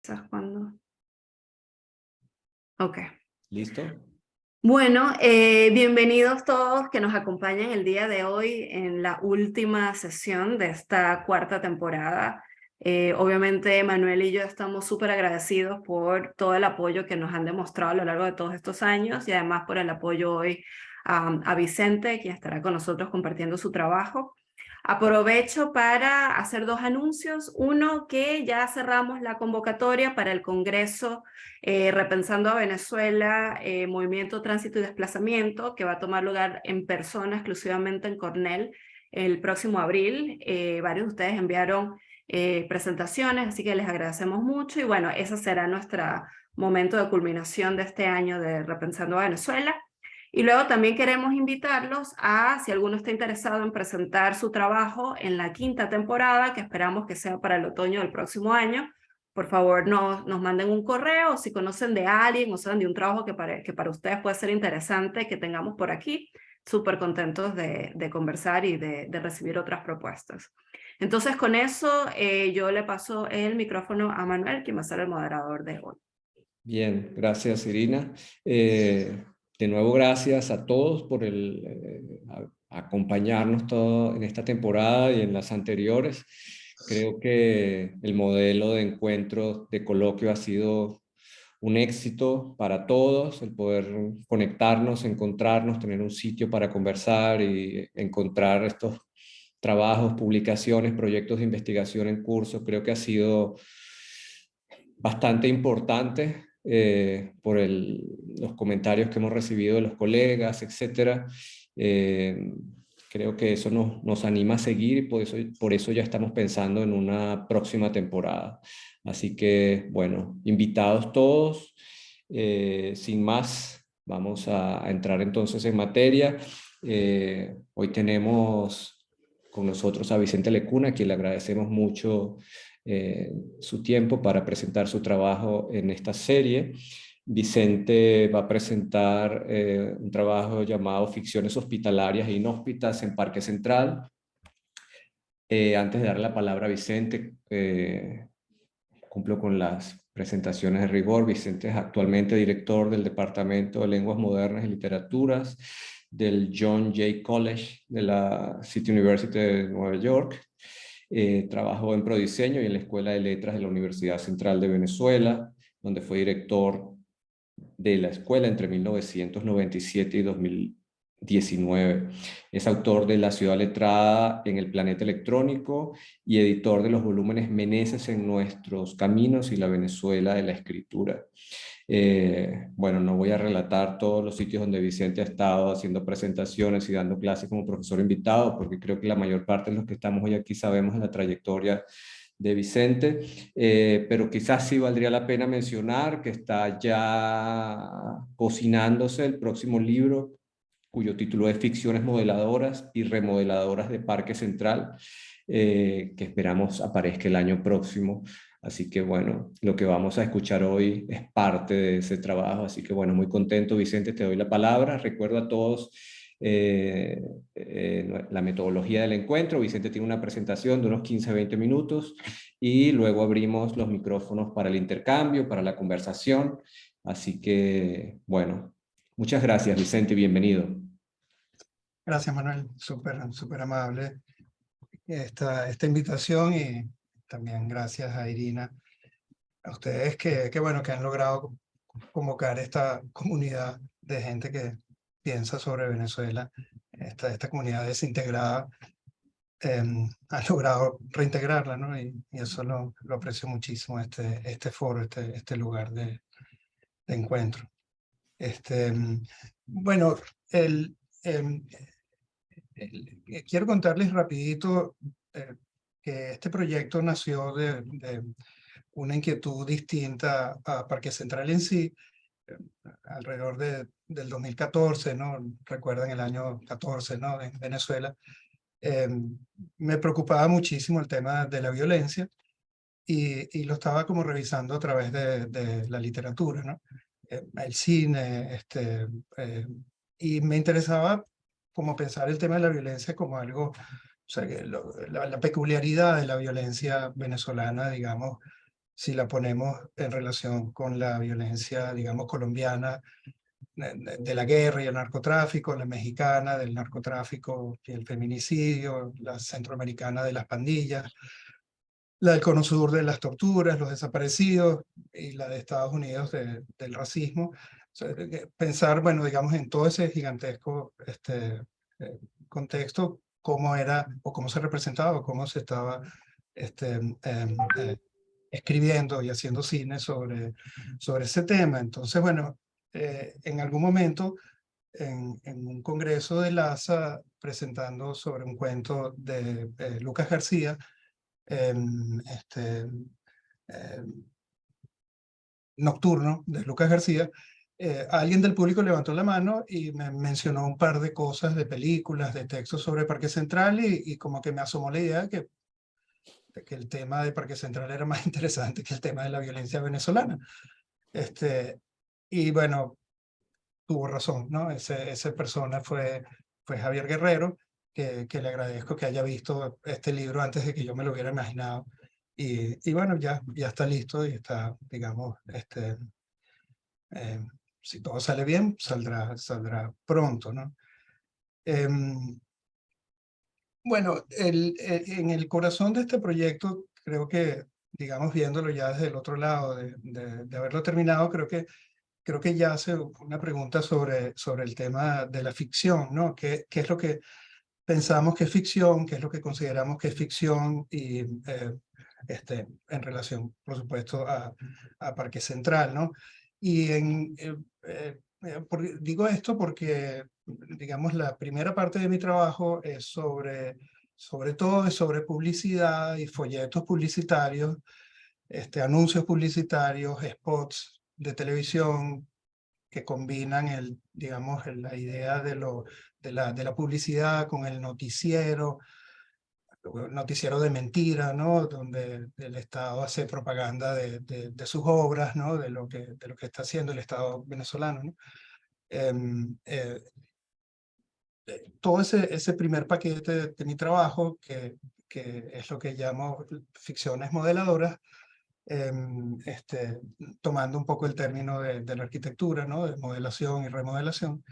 ¿Sabes cuándo? Ok. ¿Listo? Bueno, bienvenidos todos que nos acompañan el día de hoy en la última sesión de esta cuarta temporada. Obviamente Manuel y yo estamos súper agradecidos por todo el apoyo que nos han demostrado a lo largo de todos estos años y además por el apoyo hoy a Vicente, quien estará con nosotros compartiendo su trabajo. Aprovecho para hacer dos anuncios. Uno, que ya cerramos la convocatoria para el Congreso Repensando a Venezuela, Movimiento, Tránsito y Desplazamiento, que va a tomar lugar en persona exclusivamente en Cornell el próximo abril. Varios de ustedes enviaron presentaciones, así que les agradecemos mucho. Y bueno, ese será nuestro momento de culminación de este año de Repensando a Venezuela. Y luego también queremos invitarlos a, si alguno está interesado en presentar su trabajo en la quinta temporada, que esperamos que sea para el otoño del próximo año, por favor nos manden un correo, si conocen de alguien o saben de un trabajo que para ustedes puede ser interesante que tengamos por aquí, súper contentos de conversar y de recibir otras propuestas. Entonces con eso yo le paso el micrófono a Manuel, quien va a ser el moderador de hoy. Bien, gracias Irina. De nuevo, gracias a todos por acompañarnos todo en esta temporada y en las anteriores. Creo que el modelo de encuentro, de coloquio ha sido un éxito para todos, el poder conectarnos, encontrarnos, tener un sitio para conversar y encontrar estos trabajos, publicaciones, proyectos de investigación en curso. Creo que ha sido bastante importante por los comentarios que hemos recibido de los colegas, etcétera. Creo que eso nos anima a seguir y por eso ya estamos pensando en una próxima temporada. Así que, bueno, invitados todos. Sin más, vamos a entrar entonces en materia. Hoy tenemos con nosotros a Vicente Lecuna, a quien le agradecemos mucho su tiempo para presentar su trabajo en esta serie. Vicente va a presentar un trabajo llamado Ficciones Hospitalarias e Inhóspitas en Parque Central. Antes de dar la palabra a Vicente, cumplo con las presentaciones de rigor. Vicente es actualmente director del Departamento de Lenguas Modernas y Literaturas del John Jay College de la City University de Nueva York. Trabajó en Prodiseño y en la Escuela de Letras de la Universidad Central de Venezuela, donde fue director de la escuela entre 1997 y 2019. Es autor de La Ciudad Letrada en el Planeta Electrónico y editor de los volúmenes Meneses en Nuestros Caminos y La Venezuela de la Escritura. Bueno, no voy a relatar todos los sitios donde Vicente ha estado haciendo presentaciones y dando clases como profesor invitado, porque creo que la mayor parte de los que estamos hoy aquí sabemos de la trayectoria de Vicente, pero quizás sí valdría la pena mencionar que está ya cocinándose el próximo libro, cuyo título es Ficciones modeladoras y remodeladoras de Parque Central, que esperamos aparezca el año próximo. Así que bueno, lo que vamos a escuchar hoy es parte de ese trabajo. Así que bueno, muy contento, Vicente, te doy la palabra. Recuerdo a todos la metodología del encuentro. Vicente tiene una presentación de unos 15-20 minutos y luego abrimos los micrófonos para el intercambio, para la conversación. Así que bueno, muchas gracias, Vicente, bienvenido. Gracias, Manuel, súper amable esta invitación, y también gracias a Irina, a ustedes que bueno, que han logrado convocar esta comunidad de gente que piensa sobre Venezuela, esta comunidad desintegrada. Han logrado reintegrarla, ¿no? Y eso lo aprecio muchísimo, este foro, este lugar de encuentro. Bueno, quiero contarles rapidito que este proyecto nació de una inquietud distinta a Parque Central en sí, alrededor del 2014, ¿no? Recuerdan el año 14, ¿no? En Venezuela. Me preocupaba muchísimo el tema de la violencia y lo estaba como revisando a través de la literatura, ¿no? El cine, y me interesaba como pensar el tema de la violencia como algo, o sea, que la peculiaridad de la violencia venezolana, digamos, si la ponemos en relación con la violencia, digamos, colombiana, de la guerra y el narcotráfico, la mexicana del narcotráfico y el feminicidio, la centroamericana de las pandillas, la del Cono Sur de las torturas, los desaparecidos, y la de Estados Unidos del racismo. O sea, pensar, bueno, digamos, en todo ese gigantesco contexto, cómo era o cómo se representaba o cómo se estaba escribiendo y haciendo cine sobre ese tema. Entonces, bueno, en algún momento, en un congreso de LASA, presentando sobre un cuento de Lucas García, Nocturno, de Lucas García, alguien del público levantó la mano y me mencionó un par de cosas de películas, de textos sobre Parque Central, y como que me asomó la idea de que el tema de Parque Central era más interesante que el tema de la violencia venezolana. Y bueno, tuvo razón, ¿no? Esa persona fue Javier Guerrero, que le agradezco que haya visto este libro antes de que yo me lo hubiera imaginado. Y bueno, ya está listo y está, digamos, si todo sale bien, saldrá pronto, ¿no? Bueno, en el corazón de este proyecto, creo que, digamos, viéndolo ya desde el otro lado, de haberlo terminado, creo que ya hace una pregunta sobre el tema de la ficción, ¿no? ¿Qué es lo que pensamos que es ficción? ¿Qué es lo que consideramos que es ficción? Y en relación, por supuesto, a Parque Central, ¿no? Y digo esto porque, digamos, la primera parte de mi trabajo es sobre todo sobre publicidad y folletos publicitarios, anuncios publicitarios, spots de televisión que combinan digamos, la idea de la publicidad con el noticiero de mentira, ¿no? Donde el Estado hace propaganda de sus obras, ¿no? De lo que está haciendo el Estado venezolano, ¿no? Todo ese primer paquete de mi trabajo, que es lo que llamo ficciones modeladoras, tomando un poco el término de la arquitectura, ¿no? De modelación y remodelación,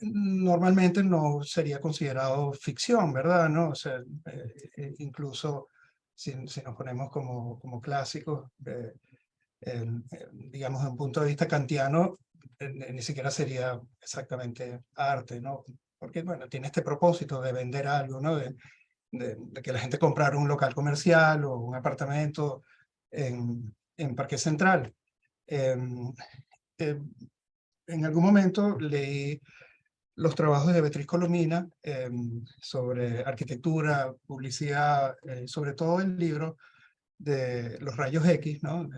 normalmente no sería considerado ficción, ¿verdad? ¿No? O sea, incluso si nos ponemos como clásicos, digamos, desde un punto de vista kantiano, ni siquiera sería exactamente arte, ¿no? Porque, bueno, tiene este propósito de vender algo, ¿no? De que la gente comprara un local comercial o un apartamento en Parque Central. En algún momento leí los trabajos de Beatriz Colomina sobre arquitectura, publicidad, sobre todo el libro de los rayos X, ¿no?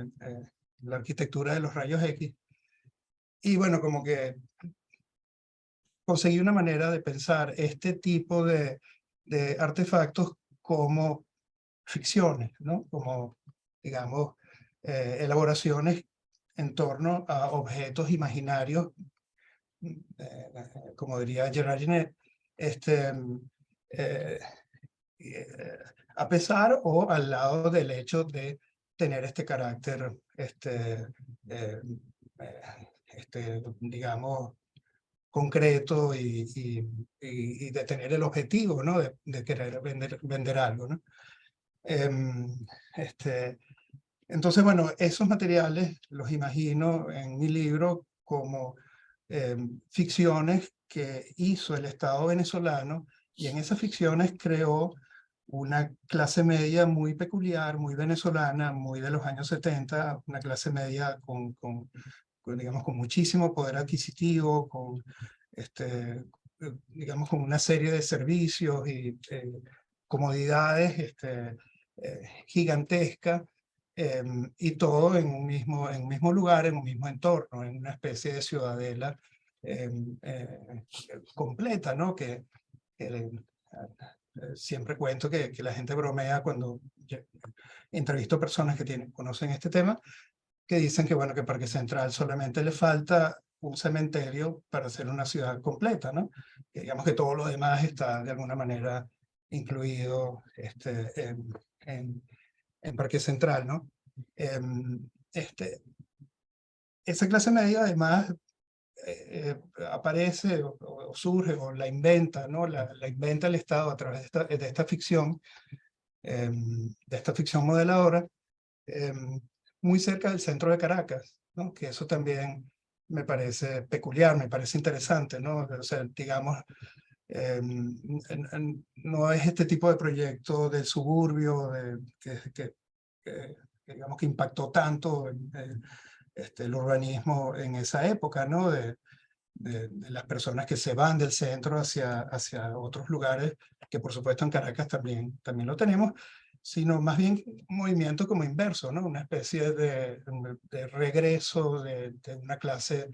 La arquitectura de los rayos X. Y bueno, como que conseguí una manera de pensar este tipo de artefactos como ficciones, ¿no? Como, digamos, elaboraciones en torno a objetos imaginarios, como diría Gerard Ginet, eh, a pesar o al lado del hecho de tener este carácter, digamos, concreto y de tener el objetivo, ¿no? De querer vender algo, ¿no? Entonces, bueno, esos materiales los imagino en mi libro como ficciones que hizo el Estado venezolano, y en esas ficciones creó una clase media muy peculiar, muy venezolana, muy de los años 70, una clase media digamos, con muchísimo poder adquisitivo, digamos, con una serie de servicios y comodidades gigantescas, y todo en un mismo lugar, en un mismo entorno, en una especie de ciudadela completa, ¿no? Siempre cuento que la gente bromea cuando entrevisto personas que conocen este tema, que dicen que, bueno, que Parque Central solamente le falta un cementerio para ser una ciudad completa, ¿no? Que digamos que todo lo demás está de alguna manera incluido en Parque Central, ¿no? Esa clase media además aparece o surge o la inventa, ¿no? La inventa el Estado a través de esta ficción, modeladora, muy cerca del centro de Caracas, ¿no? Que eso también me parece peculiar, me parece interesante, ¿no? O sea, digamos, no es este tipo de proyecto del suburbio digamos que impactó tanto el urbanismo en esa época, ¿no? De las personas que se van del centro hacia otros lugares, que por supuesto en Caracas también lo tenemos, sino más bien un movimiento como inverso, ¿no? Una especie de regreso de una clase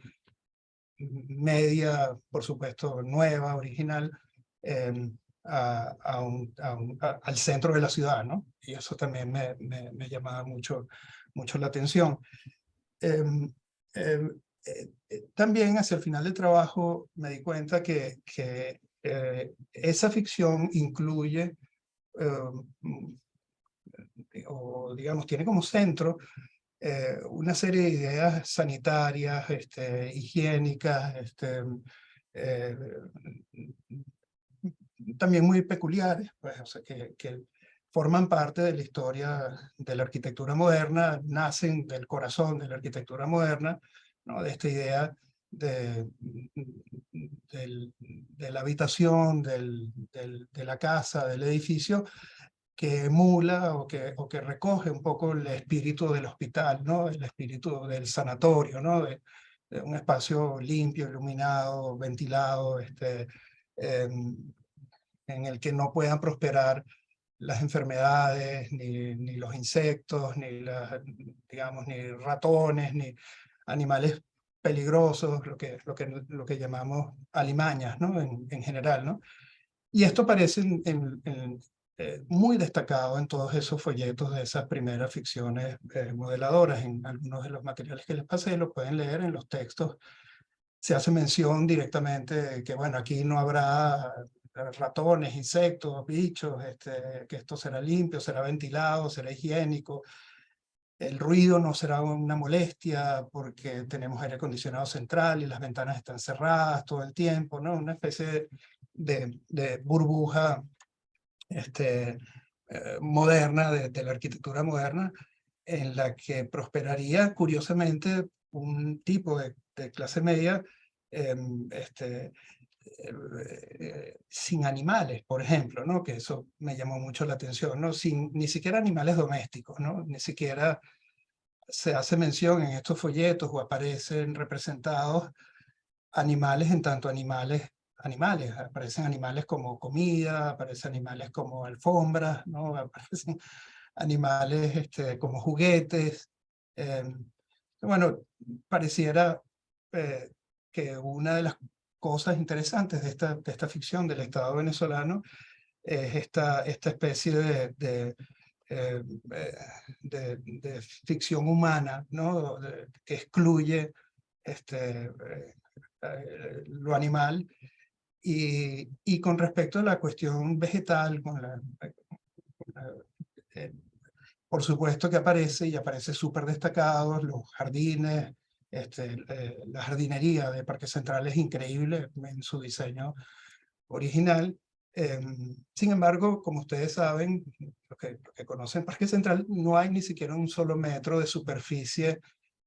media, por supuesto, nueva, original, al centro de la ciudad, ¿no? Y eso también me llamaba mucho la atención. También hacia el final del trabajo me di cuenta que esa ficción incluye, o digamos, tiene como centro una serie de ideas sanitarias, higiénicas, eh, también muy peculiares, pues, o sea, que forman parte de la historia de la arquitectura moderna, nacen del corazón de la arquitectura moderna, ¿no? De esta idea de la habitación, de la casa, del edificio, que emula o que recoge un poco el espíritu del hospital, ¿no? El espíritu del sanatorio, ¿no? De un espacio limpio, iluminado, ventilado, en el que no puedan prosperar las enfermedades, ni los insectos, digamos, ni ratones, ni animales peligrosos, lo que llamamos alimañas, ¿no? En general, ¿no? Y esto parece muy destacado en todos esos folletos de esas primeras ficciones modeladoras. En algunos de los materiales que les pasé lo pueden leer en los textos. Se hace mención directamente de que, bueno, aquí no habrá ratones, insectos, bichos, que esto será limpio, será ventilado, será higiénico. El ruido no será una molestia porque tenemos aire acondicionado central y las ventanas están cerradas todo el tiempo, ¿no? Una especie de burbuja moderna, de la arquitectura moderna, en la que prosperaría, curiosamente, un tipo de clase media sin animales, por ejemplo, ¿no? Que eso me llamó mucho la atención, ¿no? Sin ni siquiera animales domésticos, ¿no? Ni siquiera se hace mención en estos folletos o aparecen representados animales en tanto animales, aparecen animales como comida, aparecen animales como alfombras, ¿no? Aparecen animales como juguetes. Bueno, pareciera que una de las cosas interesantes de esta ficción del Estado venezolano es esta especie eh, eh, de ficción humana, ¿no? Que excluye lo animal. Y con respecto a la cuestión vegetal, eh, por supuesto que aparece, y aparece súper destacado, los jardines, la jardinería de Parque Central es increíble en su diseño original. Sin embargo, como ustedes saben, los que conocen Parque Central, no hay ni siquiera un solo metro de superficie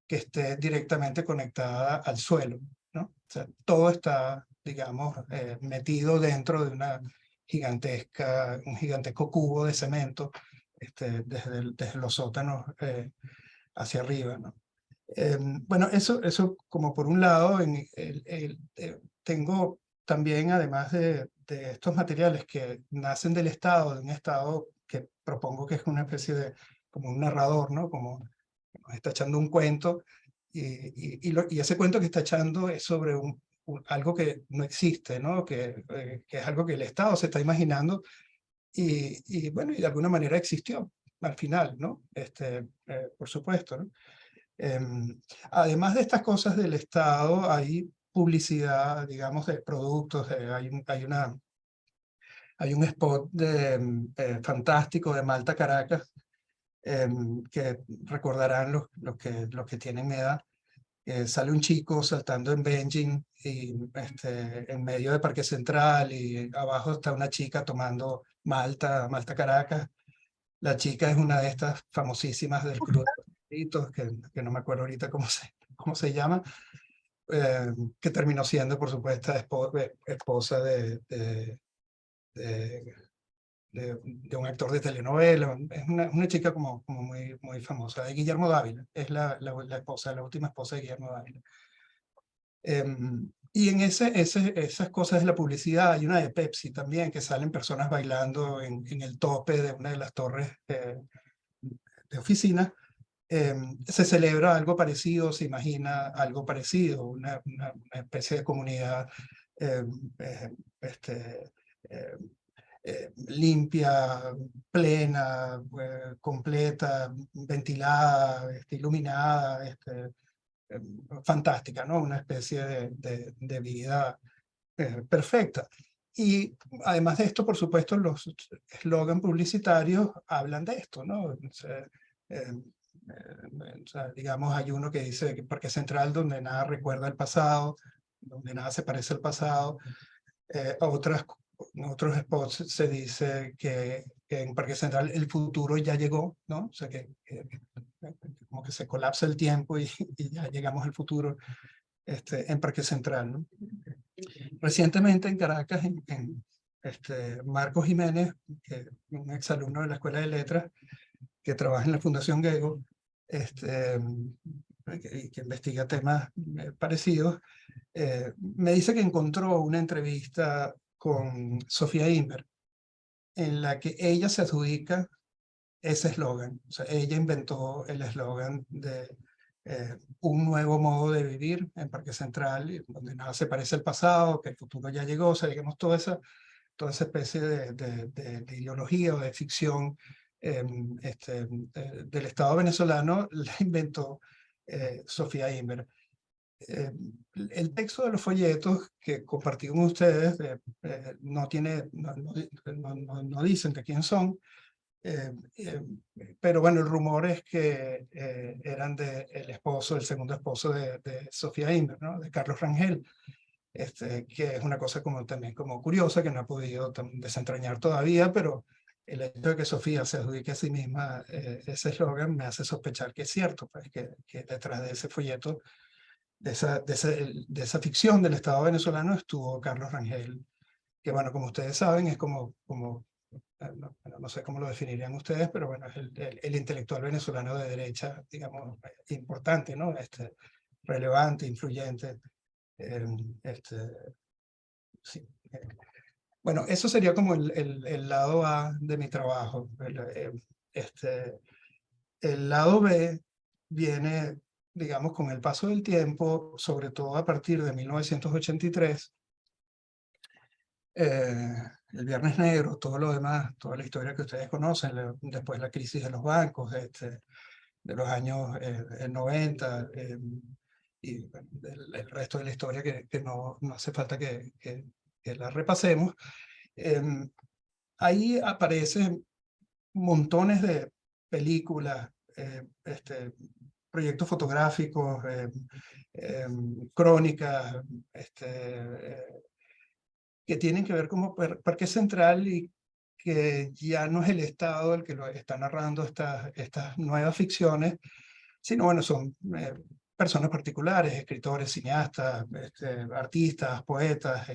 que esté directamente conectada al suelo, ¿no? O sea, todo está, digamos, metido dentro de un gigantesco cubo de cemento, desde los sótanos hacia arriba, ¿no? Bueno, eso como por un lado, tengo también, además de estos materiales que nacen del Estado, de un Estado que propongo que es una especie de, como un narrador, ¿no? Como nos está echando un cuento, y ese cuento que está echando es sobre algo que no existe, ¿no? Que es algo que el Estado se está imaginando, y bueno, y de alguna manera existió al final, ¿no? Por supuesto, ¿no? Además de estas cosas del Estado, hay publicidad, digamos, de productos, hay un spot fantástico de Malta Caracas, que recordarán los que tienen mi edad. Sale un chico saltando en Beijing y en medio de Parque Central, y abajo está una chica tomando Malta Caracas. La chica es una de estas famosísimas del Club de los Tigritos, que no me acuerdo ahorita cómo se llama, que terminó siendo, por supuesto, esposa de un actor de telenovela. Es una chica como muy famosa, de Guillermo Dávila. Es la última esposa de Guillermo Dávila. Y en esas cosas de la publicidad hay una de Pepsi también, que salen personas bailando en el tope de una de las torres de oficina. Se celebra algo parecido, se imagina algo parecido, una especie de comunidad limpia, plena, completa, ventilada, iluminada, fantástica, ¿no? Una especie de vida perfecta. Y además de esto, por supuesto, los eslogan publicitarios hablan de esto, ¿no? O sea, digamos, hay uno que dice que Parque Central, donde nada recuerda el pasado, donde nada se parece al pasado. Otros spots se dice que en Parque Central el futuro ya llegó, ¿no? O sea, como que se colapsa el tiempo y ya llegamos al futuro en Parque Central, ¿no? Recientemente en Caracas, Marcos Jiménez, un exalumno de la Escuela de Letras, que trabaja en la Fundación Gego, que investiga temas parecidos, me dice que encontró una entrevista con Sofía Inver, en la que ella se adjudica ese eslogan. O sea, ella inventó el eslogan de un nuevo modo de vivir en Parque Central, donde nada se parece al pasado, que el futuro ya llegó. O sea, digamos, toda esa especie de ideología o de ficción del Estado venezolano la inventó Sofía Inver. El texto de los folletos que compartí con ustedes no dicen de quién son, pero bueno, el rumor es que eran el segundo esposo de Sofía Inver, ¿no? De Carlos Rangel, que es una cosa también como curiosa, que no ha podido desentrañar todavía, pero el hecho de que Sofía se adjudique a sí misma ese eslogan me hace sospechar que es cierto, pues, que detrás de ese folleto, de esa ficción del Estado venezolano, estuvo Carlos Rangel, que bueno, como ustedes saben, es como no sé cómo lo definirían ustedes, pero bueno, es el intelectual venezolano de derecha, digamos, importante, ¿no? Relevante, influyente. Sí. Bueno, eso sería como el lado A de mi trabajo. El lado B viene, digamos, con el paso del tiempo, sobre todo a partir de 1983, el Viernes Negro, todo lo demás, toda la historia que ustedes conocen, después la crisis de los bancos, de los años 90, y bueno, el resto de la historia que no hace falta que la repasemos. Ahí aparecen montones de películas, proyectos fotográficos, crónicas, que tienen que ver como Parque Central, y que ya no es el Estado el que lo está narrando estas nuevas ficciones, sino bueno, son personas particulares, escritores, cineastas, artistas, poetas,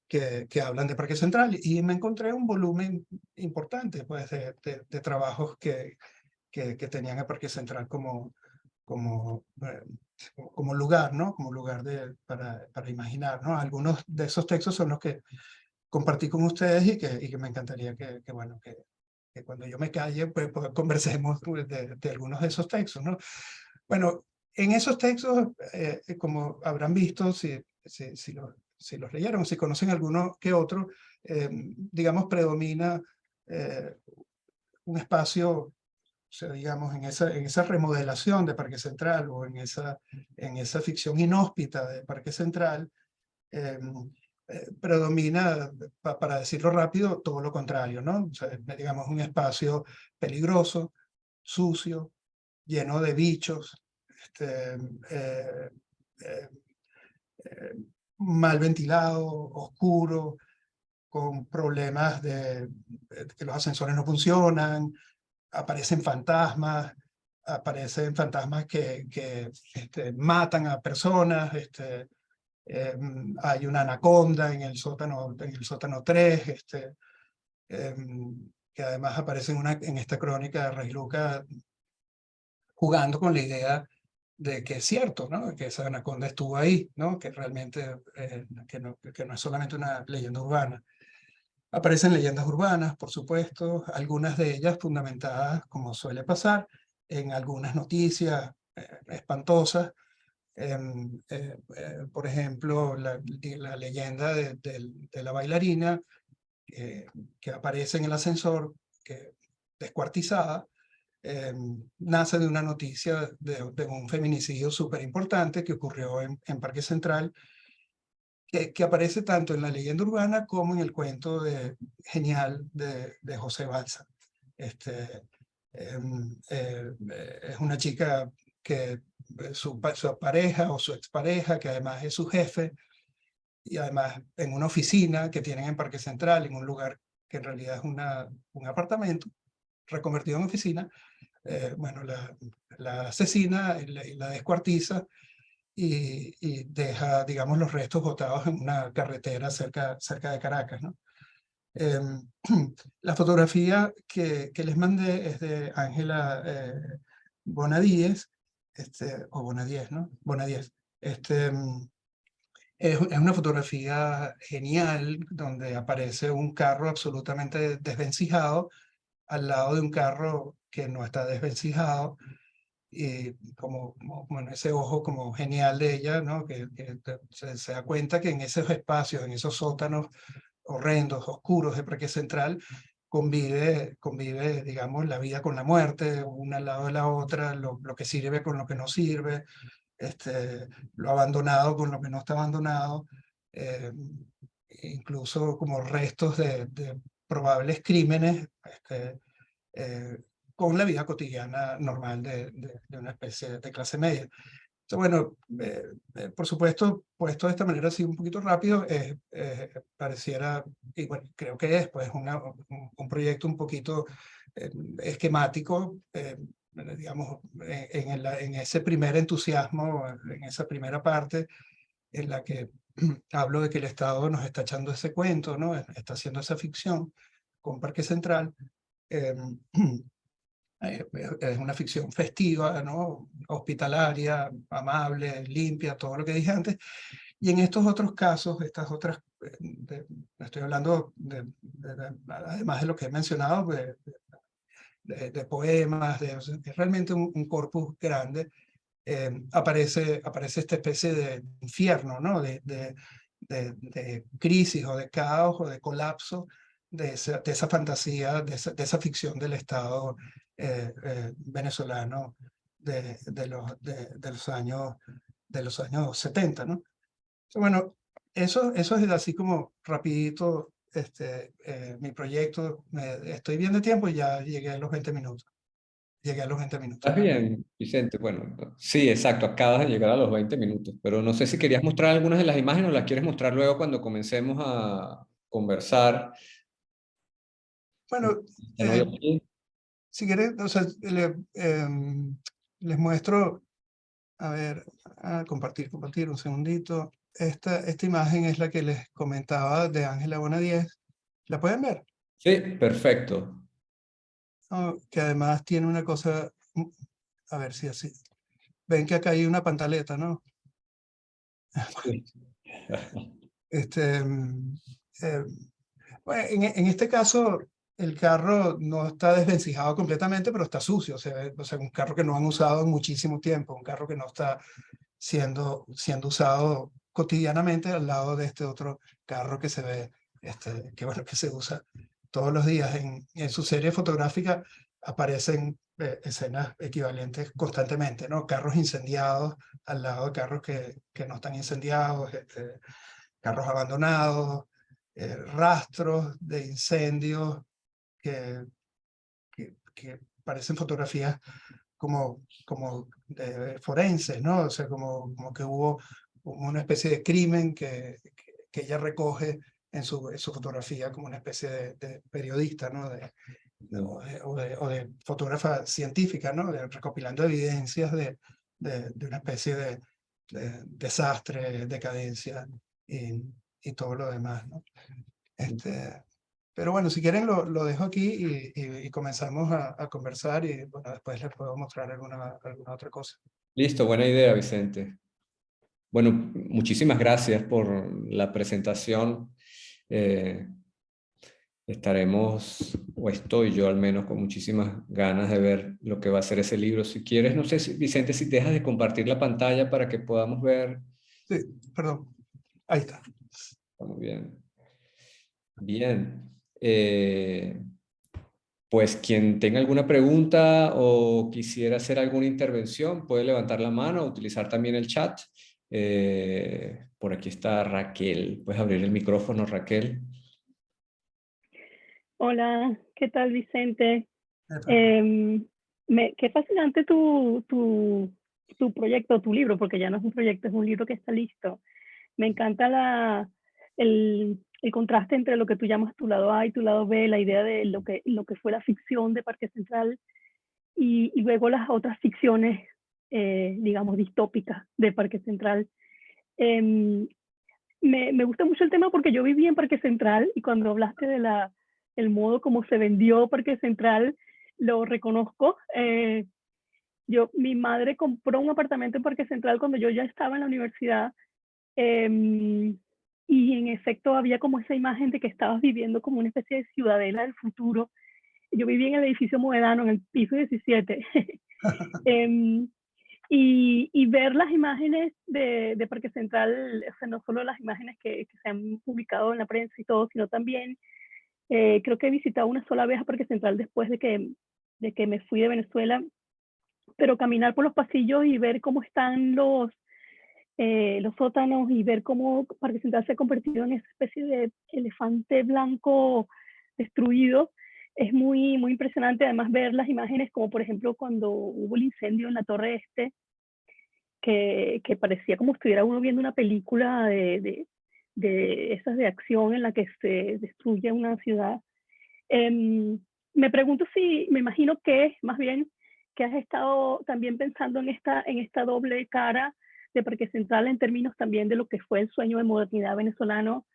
que hablan de Parque Central. Y me encontré un volumen importante, pues, de trabajos que tenían a Parque Central como lugar, ¿no? Como lugar para imaginar, ¿no? Algunos de esos textos son los que compartí con ustedes, y que me encantaría que cuando yo me calle, pues conversemos de algunos de esos textos, ¿no? Bueno, en esos textos, como habrán visto, si los leyeron, si conocen alguno que otro, digamos, predomina un espacio, o sea, digamos, en esa remodelación de Parque Central, o en esa ficción inhóspita de Parque Central, predomina, para decirlo rápido, todo lo contrario, ¿no? O sea, digamos, un espacio peligroso, sucio, lleno de bichos, eh, eh, mal ventilado, oscuro, con problemas de que los ascensores no funcionan, aparecen fantasmas que matan a personas, hay una anaconda en el sótano 3, que además aparece en esta crónica de Rey Luca jugando con la idea de que es cierto, ¿no? Que esa anaconda estuvo ahí, ¿no? Que realmente que no es solamente una leyenda urbana. Aparecen leyendas urbanas, por supuesto, algunas de ellas fundamentadas, como suele pasar, en algunas noticias espantosas. Por ejemplo, la leyenda de la bailarina que aparece en el ascensor, que descuartizada, nace de una noticia de un feminicidio súper importante que ocurrió en Parque Central, que aparece tanto en la leyenda urbana como en el cuento genial de José Balsa. Es una chica que su pareja o su expareja, que además es su jefe, y además en una oficina que tienen en Parque Central, en un lugar que en realidad es un apartamento reconvertido en oficina, bueno, la asesina y la descuartiza y deja, digamos, los restos botados en una carretera cerca de Caracas, ¿no? La fotografía que les mandé es de Ángela Bonadíez, o Bonadíez, ¿no? Bonadíez. Es una fotografía genial donde aparece un carro absolutamente desvencijado al lado de un carro que no está desvencijado, y como en ese ojo como genial de ella, ¿no? Que se da cuenta que en esos espacios, en esos sótanos horrendos, oscuros de Parque Central, convive, digamos, la vida con la muerte, una al lado de la otra, lo que sirve con lo que no sirve, lo abandonado con lo que no está abandonado, eh, incluso como restos de probables crímenes, con la vida cotidiana normal de una especie de clase media. Entonces, bueno, por supuesto, puesto de esta manera así un poquito rápido, pareciera, y bueno, creo que es pues un proyecto un poquito esquemático, digamos, en ese primer entusiasmo, en esa primera parte en la que hablo de que el Estado nos está echando ese cuento, ¿no? Está haciendo esa ficción con Parque Central. Eh, es una ficción festiva, ¿no? Hospitalaria, amable, limpia, todo lo que dije antes. Y en estos otros casos, estas otras, estoy hablando además de lo que he mencionado, de poemas, es realmente un corpus grande. Aparece esta especie de infierno, ¿no? De crisis o de caos o de colapso de esa fantasía, de esa ficción del Estado venezolano de los años 70, ¿no? Bueno, eso es así como rapidito mi proyecto. Estoy bien de tiempo y ya llegué a los 20 minutos. Llegué a los 20 minutos. ¿Estás bien, Vicente? Bueno, sí, exacto, acabas de llegar a los 20 minutos, pero no sé si querías mostrar algunas de las imágenes o las quieres mostrar luego cuando comencemos a conversar. Bueno, Ya no hay aquí. si quieres, o sea, les muestro, a ver, compartir un segundito. Esta imagen es la que les comentaba de Ángela Bonadíez. ¿La pueden ver? Sí, perfecto. Oh, que además tiene una cosa, a ver si así. Ven que acá hay una pantaleta, ¿no? Sí. Bueno, en este caso, el carro no está desvencijado completamente, pero está sucio. O sea, un carro que no han usado en muchísimo tiempo, un carro que no está siendo usado cotidianamente al lado de este otro carro que se ve, que bueno, que se usa todos los días. En su serie fotográfica aparecen escenas equivalentes constantemente, ¿no? Carros incendiados al lado de carros que no están incendiados, carros abandonados, rastros de incendios que parecen fotografías como de forenses, ¿no? O sea, como que hubo una especie de crimen que ella recoge en su fotografía como una especie de periodista, ¿no? O de fotógrafa científica, ¿no? Recopilando evidencias de una especie de desastre, decadencia y todo lo demás, ¿no? Pero bueno, si quieren lo dejo aquí y comenzamos a conversar y bueno, después les puedo mostrar alguna otra cosa. Listo, buena idea, Vicente. Bueno, muchísimas gracias por la presentación. Estaremos, o estoy yo al menos, con muchísimas ganas de ver lo que va a ser ese libro. Si quieres, no sé, Vicente, si dejas de compartir la pantalla para que podamos ver. Sí, perdón. Ahí está. Está muy bien. Bien. Pues quien tenga alguna pregunta o quisiera hacer alguna intervención puede levantar la mano o utilizar también el chat. Por aquí está Raquel. ¿Puedes abrir el micrófono, Raquel? Hola, ¿qué tal, Vicente? Qué fascinante tu proyecto, tu libro, porque ya no es un proyecto, es un libro que está listo. Me encanta el contraste entre lo que tú llamas tu lado A y tu lado B, la idea de lo que fue la ficción de Parque Central y luego las otras ficciones, digamos, distópicas de Parque Central. Me gusta mucho el tema porque yo viví en Parque Central y cuando hablaste de el modo como se vendió Parque Central, lo reconozco. Mi madre compró un apartamento en Parque Central cuando yo ya estaba en la universidad y en efecto había como esa imagen de que estabas viviendo como una especie de ciudadela del futuro. Yo vivía en el edificio Moedano, en el piso 17. Y ver las imágenes de Parque Central, o sea, no solo las imágenes que se han publicado en la prensa y todo, sino también creo que he visitado una sola vez a Parque Central después de que me fui de Venezuela, pero caminar por los pasillos y ver cómo están los sótanos y ver cómo Parque Central se ha convertido en esa especie de elefante blanco destruido, es muy, muy impresionante. Además ver las imágenes como por ejemplo cuando hubo el incendio en la Torre Este, que parecía como estuviera uno viendo una película de esas de acción en la que se destruye una ciudad. Me pregunto me imagino que más bien que has estado también pensando en esta doble cara de Parque Central en términos también de lo que fue el sueño de modernidad venezolano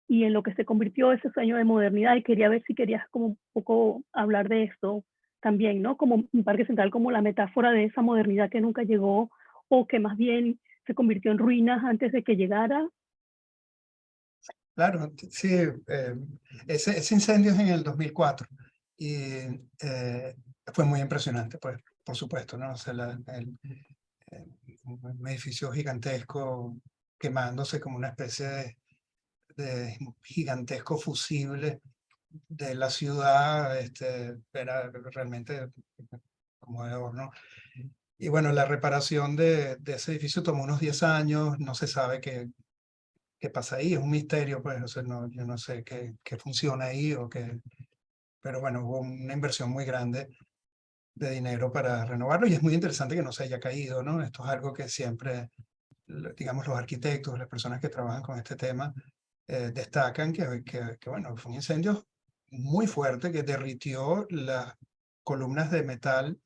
y en lo que se convirtió ese sueño de modernidad, y quería ver si querías como un poco hablar de esto también, ¿no? Como un Parque Central como la metáfora de esa modernidad que nunca llegó o que más bien se convirtió en ruinas antes de que llegara. Claro, sí, ese incendio es en el 2004 y fue muy impresionante, pues, por supuesto, ¿no? O sea, un edificio gigantesco quemándose como una especie de gigantesco fusible de la ciudad, era realmente conmovedor, ¿no? Y bueno, la reparación de ese edificio tomó unos 10 años, no se sabe qué pasa ahí, es un misterio, pues, o sea, yo no sé qué funciona ahí pero bueno, hubo una inversión muy grande de dinero para renovarlo y es muy interesante que no se haya caído, ¿no? Esto es algo que siempre, digamos, los arquitectos, las personas que trabajan con este tema, destacan bueno, fue un incendio muy fuerte que derritió las columnas de metal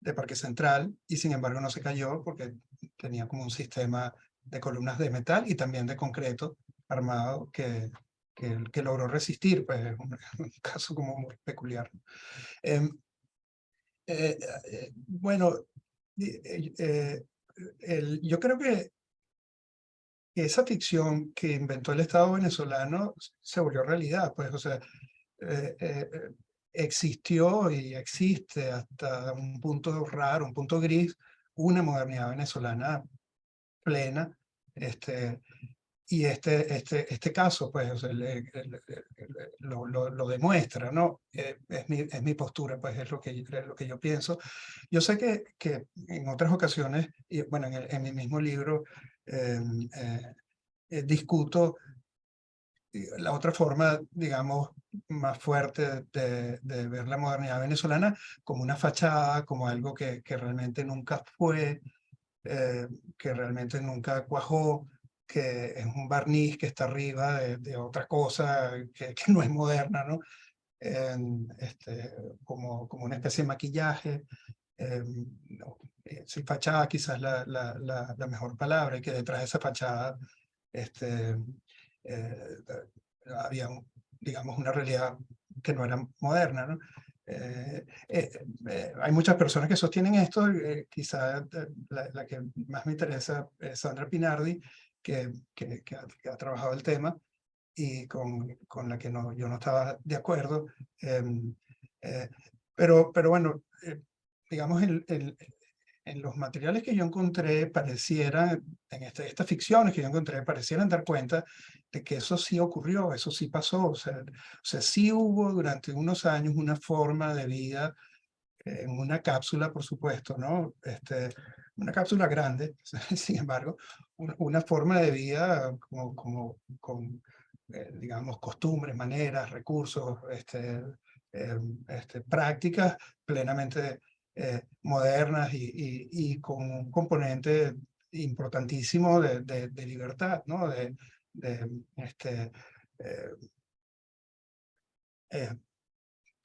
de Parque Central y sin embargo no se cayó porque tenía como un sistema de columnas de metal y también de concreto armado que logró resistir, pues es un caso como muy peculiar. Bueno, yo creo que esa ficción que inventó el Estado venezolano se volvió realidad, pues, o sea, existió y existe hasta un punto raro, un punto gris, una modernidad venezolana plena, y este caso, pues, o sea, lo demuestra, ¿no? Es mi postura, pues, es lo que yo pienso. Yo sé que en otras ocasiones, y bueno, en mi mismo libro, discuto la otra forma, digamos, más fuerte de ver la modernidad venezolana como una fachada, como algo que realmente nunca fue, que realmente nunca cuajó, que es un barniz que está arriba de otra cosa que no es moderna, ¿no? Como una especie de maquillaje. No, sí, fachada quizás la mejor palabra, y que detrás de esa fachada eh, había, digamos, una realidad que no era moderna, ¿no? Hay muchas personas que sostienen esto, quizá la que más me interesa es Sandra Pinardi, que ha trabajado el tema y con la que yo no estaba de acuerdo. Eh, pero bueno, digamos, en los materiales que yo encontré parecieran, en estas ficciones que yo encontré, parecieran dar cuenta de que eso sí ocurrió, eso sí pasó. O sea, sí hubo durante unos años una forma de vida en una cápsula, por supuesto, ¿no? Una cápsula grande, sin embargo, una forma de vida con, digamos, costumbres, maneras, recursos, prácticas plenamente modernas y con un componente importantísimo de libertad, ¿no? De, eh, eh,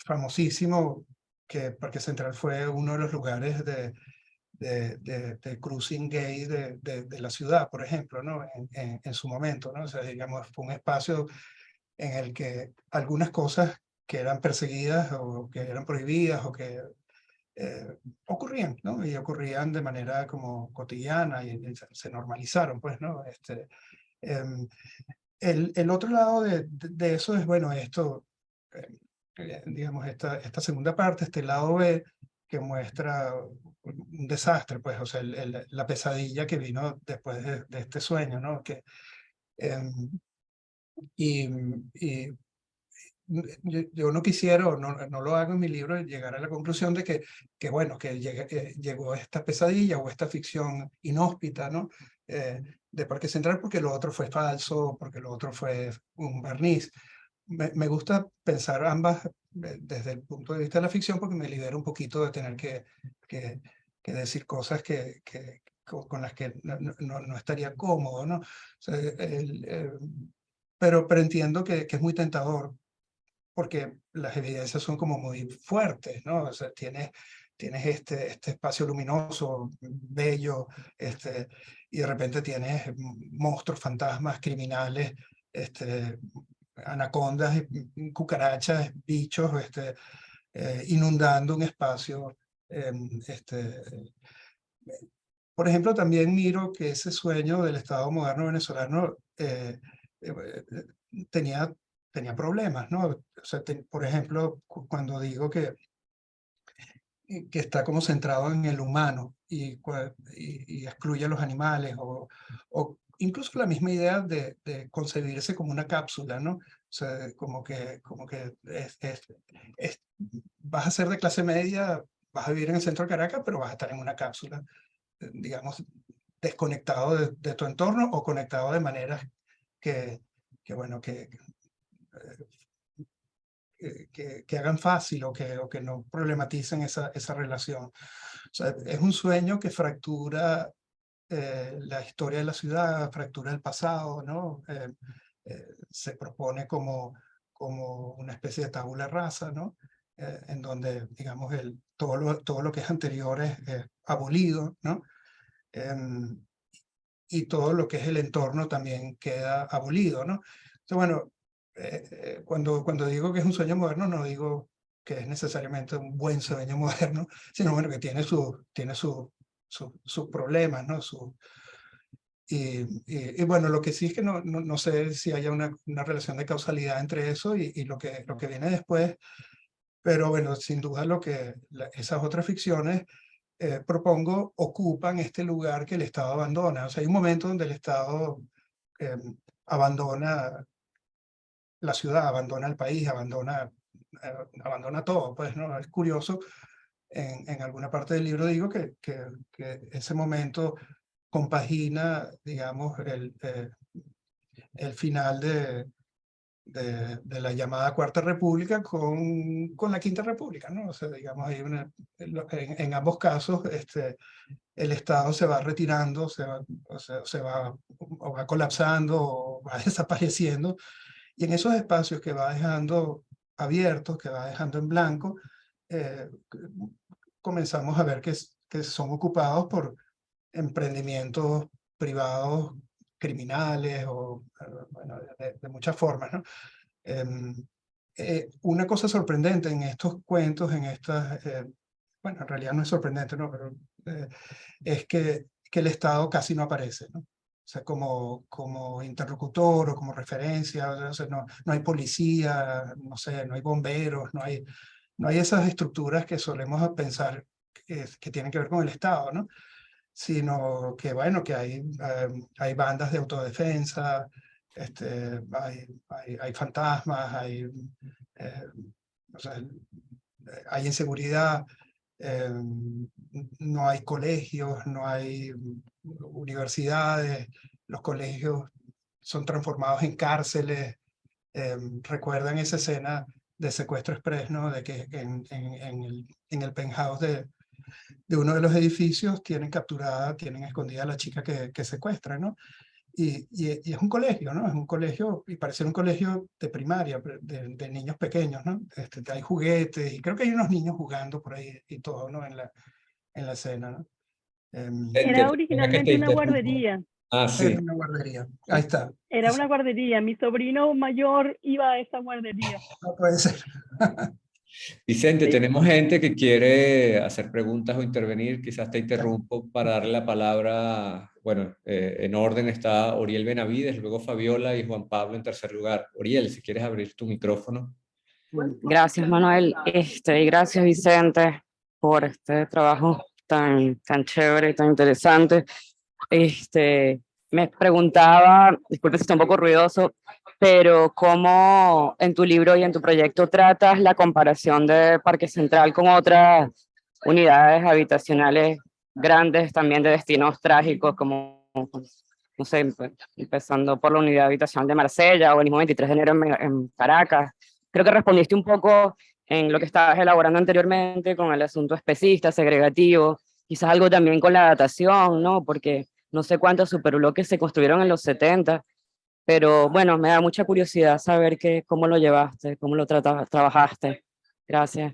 famosísimo que Parque Central fue uno de los lugares de cruising gay de la ciudad, por ejemplo, ¿no? En su momento, ¿no? O sea, digamos, fue un espacio en el que algunas cosas que eran perseguidas o que eran prohibidas o que ocurrían, ¿no? Y ocurrían de manera como cotidiana y se normalizaron, pues, ¿no? Em, el otro lado de eso es, bueno, esto, digamos, esta segunda parte, este lado B, que muestra un desastre, pues, o sea, la pesadilla que vino después de este sueño, ¿no? Em, y yo no quisiera, o no lo hago en mi libro, llegar a la conclusión de que bueno, que llegó esta pesadilla o esta ficción inhóspita, ¿no? De Parque Central, porque lo otro fue falso, porque lo otro fue un barniz. Me gusta pensar ambas desde el punto de vista de la ficción, porque me libera un poquito de tener que decir cosas con las que no estaría cómodo, ¿no? O sea, pero entiendo que es muy tentador porque las evidencias son como muy fuertes, ¿no? O sea, tienes este espacio luminoso, bello, y de repente tienes monstruos, fantasmas, criminales, anacondas, cucarachas, bichos, inundando un espacio. Por ejemplo, también miro que ese sueño del Estado moderno venezolano tenía problemas, ¿no? O sea, por ejemplo, cuando digo que está como centrado en el humano y excluye a los animales, o incluso la misma idea de concebirse como una cápsula, ¿no? O sea, como que vas a ser de clase media, vas a vivir en el centro de Caracas, pero vas a estar en una cápsula, digamos, desconectado de tu entorno o conectado de maneras bueno, que hagan fácil o que no problematicen esa relación. O sea, es un sueño que fractura la historia de la ciudad, fractura el pasado, ¿no? Se propone como una especie de tabula rasa, ¿no? En donde, digamos, todo lo que es anterior es abolido, ¿no? Y todo lo que es el entorno también queda abolido, ¿no? Entonces, bueno, cuando digo que es un sueño moderno, no digo que es necesariamente un buen sueño moderno, sino bueno, que tiene sus problemas, ¿no? Y bueno, lo que sí es que no sé si haya una relación de causalidad entre eso y lo que viene después, pero bueno, sin duda esas otras ficciones propongo, ocupan este lugar que el Estado abandona. O sea, hay un momento donde el Estado eh, abandona la ciudad, abandona el país, abandona todo. Pues, ¿no? Es curioso, en alguna parte del libro digo que ese momento compagina, digamos, el final de la llamada Cuarta República con la Quinta República, ¿no? O sea, digamos, hay en ambos casos el Estado se va retirando, o va colapsando o va desapareciendo, y en esos espacios que va dejando abiertos, que va dejando en blanco, comenzamos a ver que son ocupados por emprendimientos privados criminales o bueno, de muchas formas, ¿no? Una cosa sorprendente en estos cuentos, bueno, en realidad no es sorprendente, ¿no? Pero es que el Estado casi no aparece, ¿no? O sea, como interlocutor o como referencia, o sea, no hay policía, no sé, no hay bomberos, no hay esas estructuras que solemos pensar que tienen que ver con el Estado, ¿no? Sino que, bueno, que hay bandas de autodefensa, hay fantasmas, o sea, hay inseguridad, no hay colegios, no hay universidades, los colegios son transformados en cárceles. ¿Recuerdan esa escena de Secuestro Express, ¿no? De que en el penthouse de uno de los edificios tienen escondida a la chica que secuestran, ¿no? Y es un colegio, ¿no? Es un colegio, y parece un colegio de primaria, de niños pequeños, ¿no? Hay juguetes, y creo que hay unos niños jugando por ahí y todo, ¿no? En la escena, ¿no? Era Perdona que te originalmente una interrumpa. guardería. Ah, sí. Era una guardería. Ahí está. Era una guardería. Mi sobrino mayor iba a esa guardería. No puede ser. Vicente, Sí. tenemos gente que quiere hacer preguntas o intervenir. Quizás te interrumpo para darle la palabra. Bueno, en orden está Oriel Benavides, luego Fabiola y Juan Pablo en tercer lugar. Oriel, si quieres abrir tu micrófono. Gracias, Manuel. Y gracias, Vicente, por este trabajo tan chévere y tan interesante. Me preguntaba, disculpe si está un poco ruidoso, pero ¿cómo en tu libro y en tu proyecto tratas la comparación de Parque Central con otras unidades habitacionales grandes, también de destinos trágicos, como, no sé, empezando por la unidad habitacional de Marsella o el mismo 23 de enero en Caracas? Creo que respondiste un poco en lo que estabas elaborando anteriormente con el asunto especista, segregativo, quizás algo también con la datación, ¿no? Porque no sé cuántos superbloques se construyeron en los 70, pero bueno, me da mucha curiosidad saber cómo lo llevaste, cómo lo trabajaste. Gracias.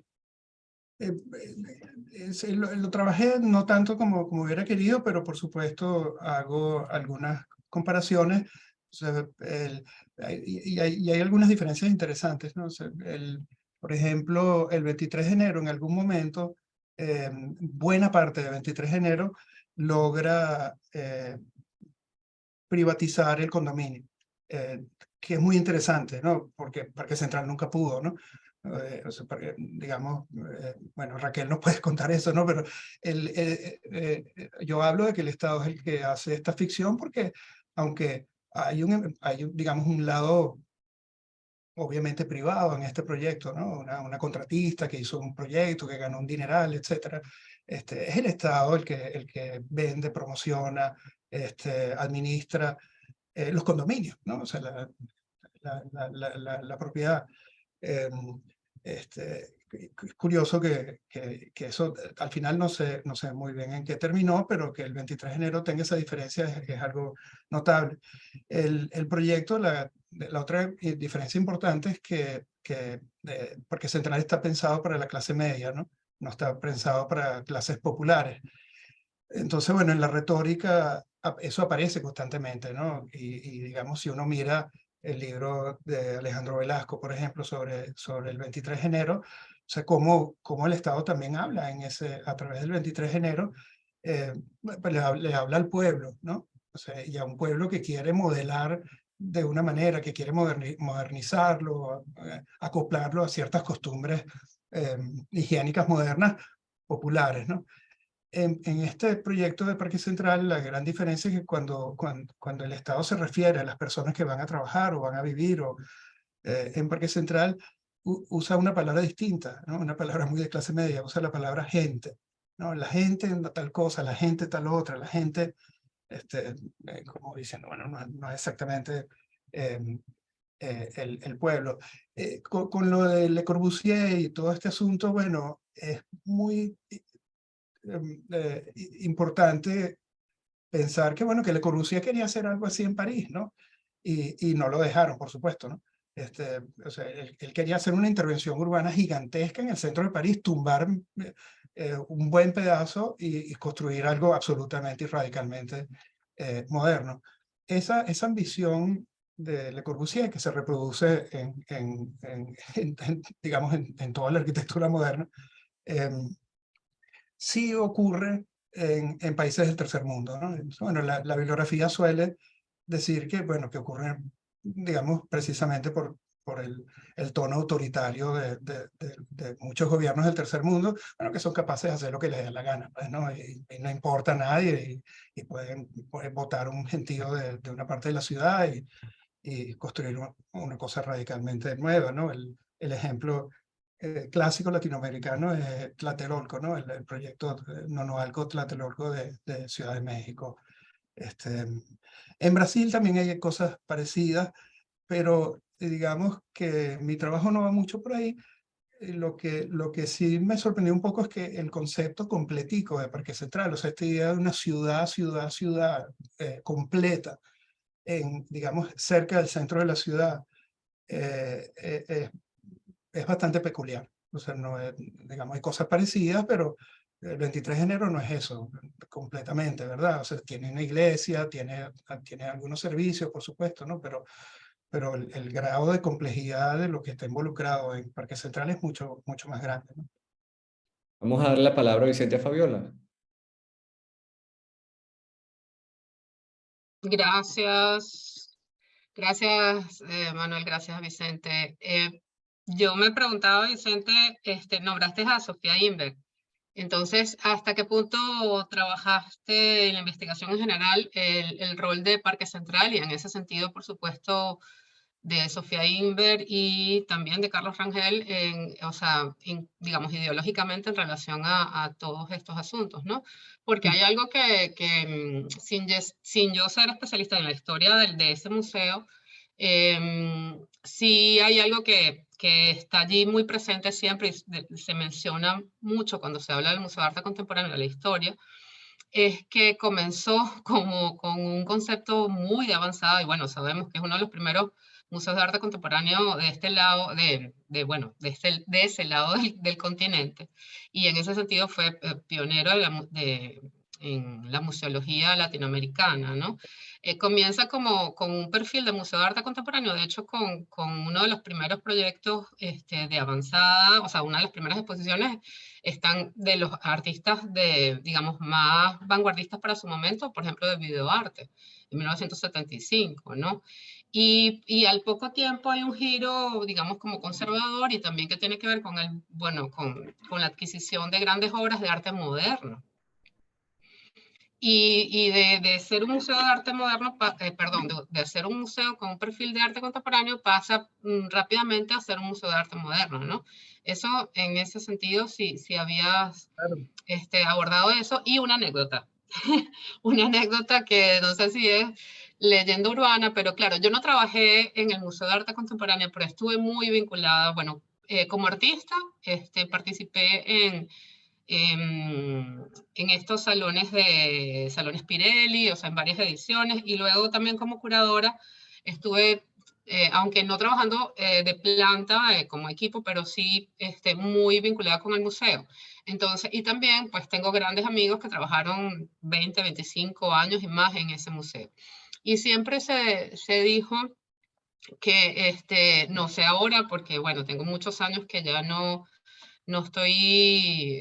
Lo trabajé no tanto como hubiera querido, pero por supuesto hago algunas comparaciones. O sea, y hay algunas diferencias interesantes, ¿no? O sea, por ejemplo, el 23 de enero, en algún momento, buena parte del 23 de enero logra privatizar el condominio, que es muy interesante, ¿no? Porque Parque Central nunca pudo, ¿no? O sea, digamos, bueno, Raquel nos puede contar eso, ¿no? Pero yo hablo de que el Estado es el que hace esta ficción porque, aunque hay digamos, un lado obviamente privado en este proyecto, ¿no? Una contratista que hizo un proyecto, que ganó un dineral, etcétera. Es el Estado el que vende, promociona, administra los condominios, ¿no? O sea, la propiedad. Es curioso que eso al final no sé muy bien en qué terminó, pero que el 23 de enero tenga esa diferencia es algo notable. El proyecto, la otra diferencia importante es que Parque Central está pensado para la clase media, ¿no? No está pensado para clases populares. Entonces, bueno, en la retórica eso aparece constantemente, ¿no? Y digamos, si uno mira el libro de Alejandro Velasco, por ejemplo, sobre el 23 de enero, o sea, cómo el Estado también habla a través del 23 de enero, pues le habla al pueblo, ¿no? O sea, y a un pueblo que quiere modelar de una manera, que quiere modernizarlo, acoplarlo a ciertas costumbres higiénicas modernas populares, ¿no? En este proyecto de Parque Central, la gran diferencia es que cuando el Estado se refiere a las personas que van a trabajar o van a vivir en Parque Central, usa una palabra distinta, ¿no? Una palabra muy de clase media, usa la palabra gente, ¿no? La gente tal cosa, la gente tal otra, la gente, como dicen, bueno, no es exactamente el pueblo. Con lo de Le Corbusier y todo este asunto, bueno, es muy importante pensar que, bueno, que Le Corbusier quería hacer algo así en París, ¿no? Y no lo dejaron, por supuesto, ¿no? O sea, él quería hacer una intervención urbana gigantesca en el centro de París, tumbar un buen pedazo y construir algo absolutamente y radicalmente moderno. Esa ambición de Le Corbusier, que se reproduce digamos, en toda la arquitectura moderna, sí ocurre en países del tercer mundo, ¿no? Bueno, la bibliografía suele decir que, bueno, que ocurre, digamos, precisamente por el tono autoritario de muchos gobiernos del tercer mundo, bueno, que son capaces de hacer lo que les dé la gana, pues, ¿no? Y no importa a nadie, y pueden votar un gentío de una parte de la ciudad y construir una cosa radicalmente nueva, ¿no? El ejemplo clásico latinoamericano es Tlatelolco, ¿no? El proyecto Nonoalco Tlatelolco de Ciudad de México. En Brasil también hay cosas parecidas, pero digamos que mi trabajo no va mucho por ahí. Lo que sí me sorprendió un poco es que el concepto completico de Parque Central, o sea, esta idea de una ciudad completa, digamos, cerca del centro de la ciudad, es bastante peculiar. O sea, no es, digamos, hay cosas parecidas, pero el 23 de enero no es eso completamente, ¿verdad? O sea, tiene una iglesia, tiene algunos servicios, por supuesto, ¿no? Pero el grado de complejidad de lo que está involucrado en Parque Central es mucho más grande, ¿no? Vamos a darle la palabra a Vicente Fabiola. Gracias, gracias Manuel, gracias Vicente. Yo me preguntaba, Vicente, nombraste a Sofía Inberg. Entonces, ¿hasta qué punto trabajaste en la investigación en general el rol de Parque Central y en ese sentido, por supuesto, de Sofía Inberg y también de Carlos Rangel, o sea, digamos, ideológicamente en relación a todos estos asuntos, ¿no? Porque hay algo que sin yo ser especialista en la historia de ese museo, sí hay algo que está allí muy presente siempre y se menciona mucho cuando se habla del Museo de Arte Contemporáneo de la historia, es que comenzó como con un concepto muy avanzado y bueno, sabemos que es uno de los primeros museos de arte contemporáneo de este lado, bueno, de ese lado del continente. Y en ese sentido fue pionero en la museología latinoamericana, ¿no? Comienza con un perfil de museo de arte contemporáneo, de hecho con uno de los primeros proyectos de avanzada, o sea, una de las primeras exposiciones están de los artistas digamos, más vanguardistas para su momento, por ejemplo, de videoarte, en 1975, ¿no? Y al poco tiempo hay un giro, digamos, como conservador y también que tiene que ver con bueno, con la adquisición de grandes obras de arte moderno. Y de ser un museo de arte moderno, perdón, de ser un museo con un perfil de arte contemporáneo, pasa rápidamente a ser un museo de arte moderno, ¿no? Eso, en ese sentido, sí habías abordado eso. Y una anécdota, una anécdota que no sé si es leyenda urbana, pero claro, yo no trabajé en el Museo de Arte Contemporáneo, pero estuve muy vinculada, bueno, como artista, participé en estos salones Salones Pirelli, o sea, en varias ediciones, y luego también como curadora estuve, aunque no trabajando de planta como equipo, pero sí muy vinculada con el museo. Entonces, y también pues tengo grandes amigos que trabajaron 20, 25 años y más en ese museo. Y siempre se dijo que, no sé ahora, porque bueno, tengo muchos años que ya no estoy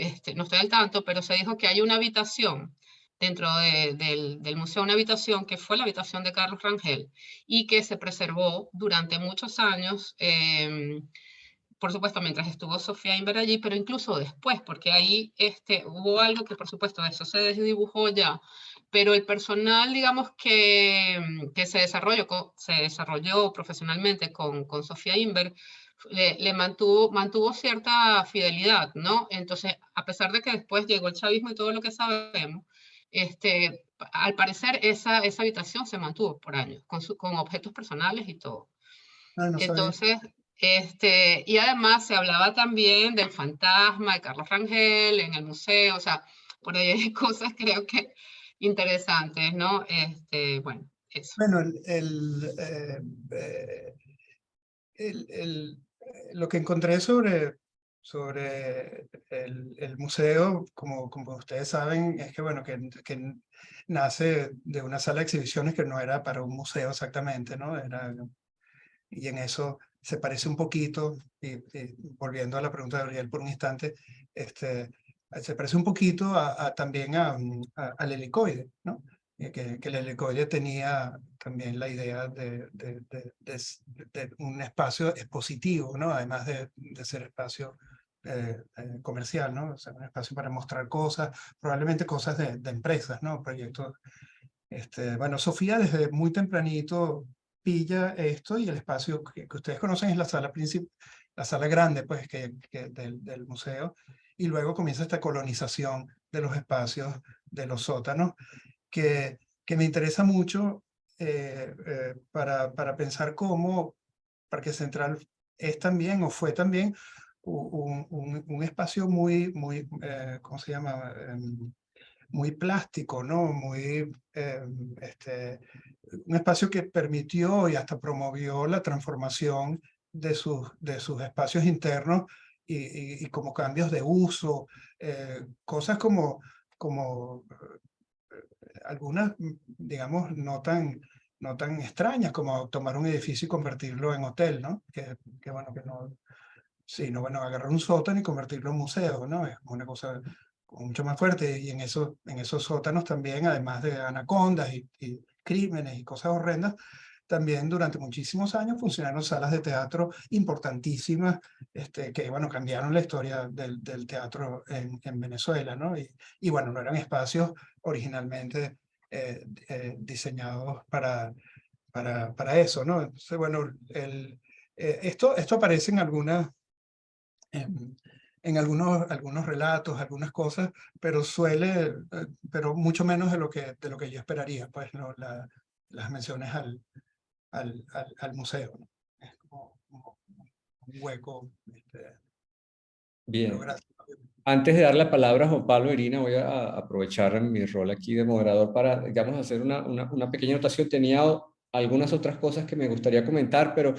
al tanto, pero se dijo que hay una habitación dentro del museo, una habitación que fue la habitación de Carlos Rangel y que se preservó durante muchos años, por supuesto, mientras estuvo Sofía Inberg allí, pero incluso después, porque ahí hubo algo que, por supuesto, eso se desdibujó ya, pero el personal, digamos, que se desarrolló profesionalmente con Sofía Inberg, le mantuvo cierta fidelidad, ¿no? Entonces, a pesar de que después llegó el chavismo y todo lo que sabemos, Al parecer esa habitación se mantuvo por años, con objetos personales y todo. Ah, no sabía. Entonces, y además se hablaba también del fantasma de Carlos Rangel en el museo, o sea, por ahí hay cosas creo que interesantes, ¿no? Bueno, eso. Bueno, lo que encontré sobre el museo, como ustedes saben, es que, bueno, que nace de una sala de exhibiciones que no era para un museo exactamente, ¿no? Y en eso se parece un poquito, y volviendo a la pregunta de Gabriel por un instante, se parece un poquito también al helicoide, ¿no? Que el helicoide tenía también la idea de un espacio expositivo, ¿no? Además de ser espacio comercial, ¿no? O sea, un espacio para mostrar cosas, probablemente cosas de empresas, ¿no? Proyectos. Bueno, Sofía desde muy tempranito pilla esto, y el espacio que ustedes conocen es la sala principal, la sala grande, pues, del museo, y luego comienza esta colonización de los espacios de los sótanos, que me interesa mucho para pensar cómo Parque Central es también, o fue también, un espacio muy, ¿cómo se llama? Muy plástico, ¿no? Un espacio que permitió y hasta promovió la transformación de sus espacios internos, y como cambios de uso, cosas como algunas, digamos, no tan extrañas, como tomar un edificio y convertirlo en hotel, ¿no? Que bueno, que no, sí, no, bueno, agarrar un sótano y convertirlo en museo, ¿no? Es una cosa mucho más fuerte, y en esos sótanos también, además de anacondas y crímenes y cosas horrendas, también durante muchísimos años funcionaron salas de teatro importantísimas, que, bueno, cambiaron la historia del teatro en Venezuela, ¿no? Y bueno, no eran espacios originalmente diseñados para eso, ¿no? Entonces, bueno, esto aparece en algunos relatos, algunas cosas, pero pero mucho menos de lo que yo esperaría, pues, ¿no? Las menciones al museo, ¿no? Es como un hueco, pero Bien. gracias. Antes de dar la palabra a Juan Pablo, Irina, voy a aprovechar mi rol aquí de moderador para, digamos, hacer una pequeña anotación. Tenía algunas otras cosas que me gustaría comentar, pero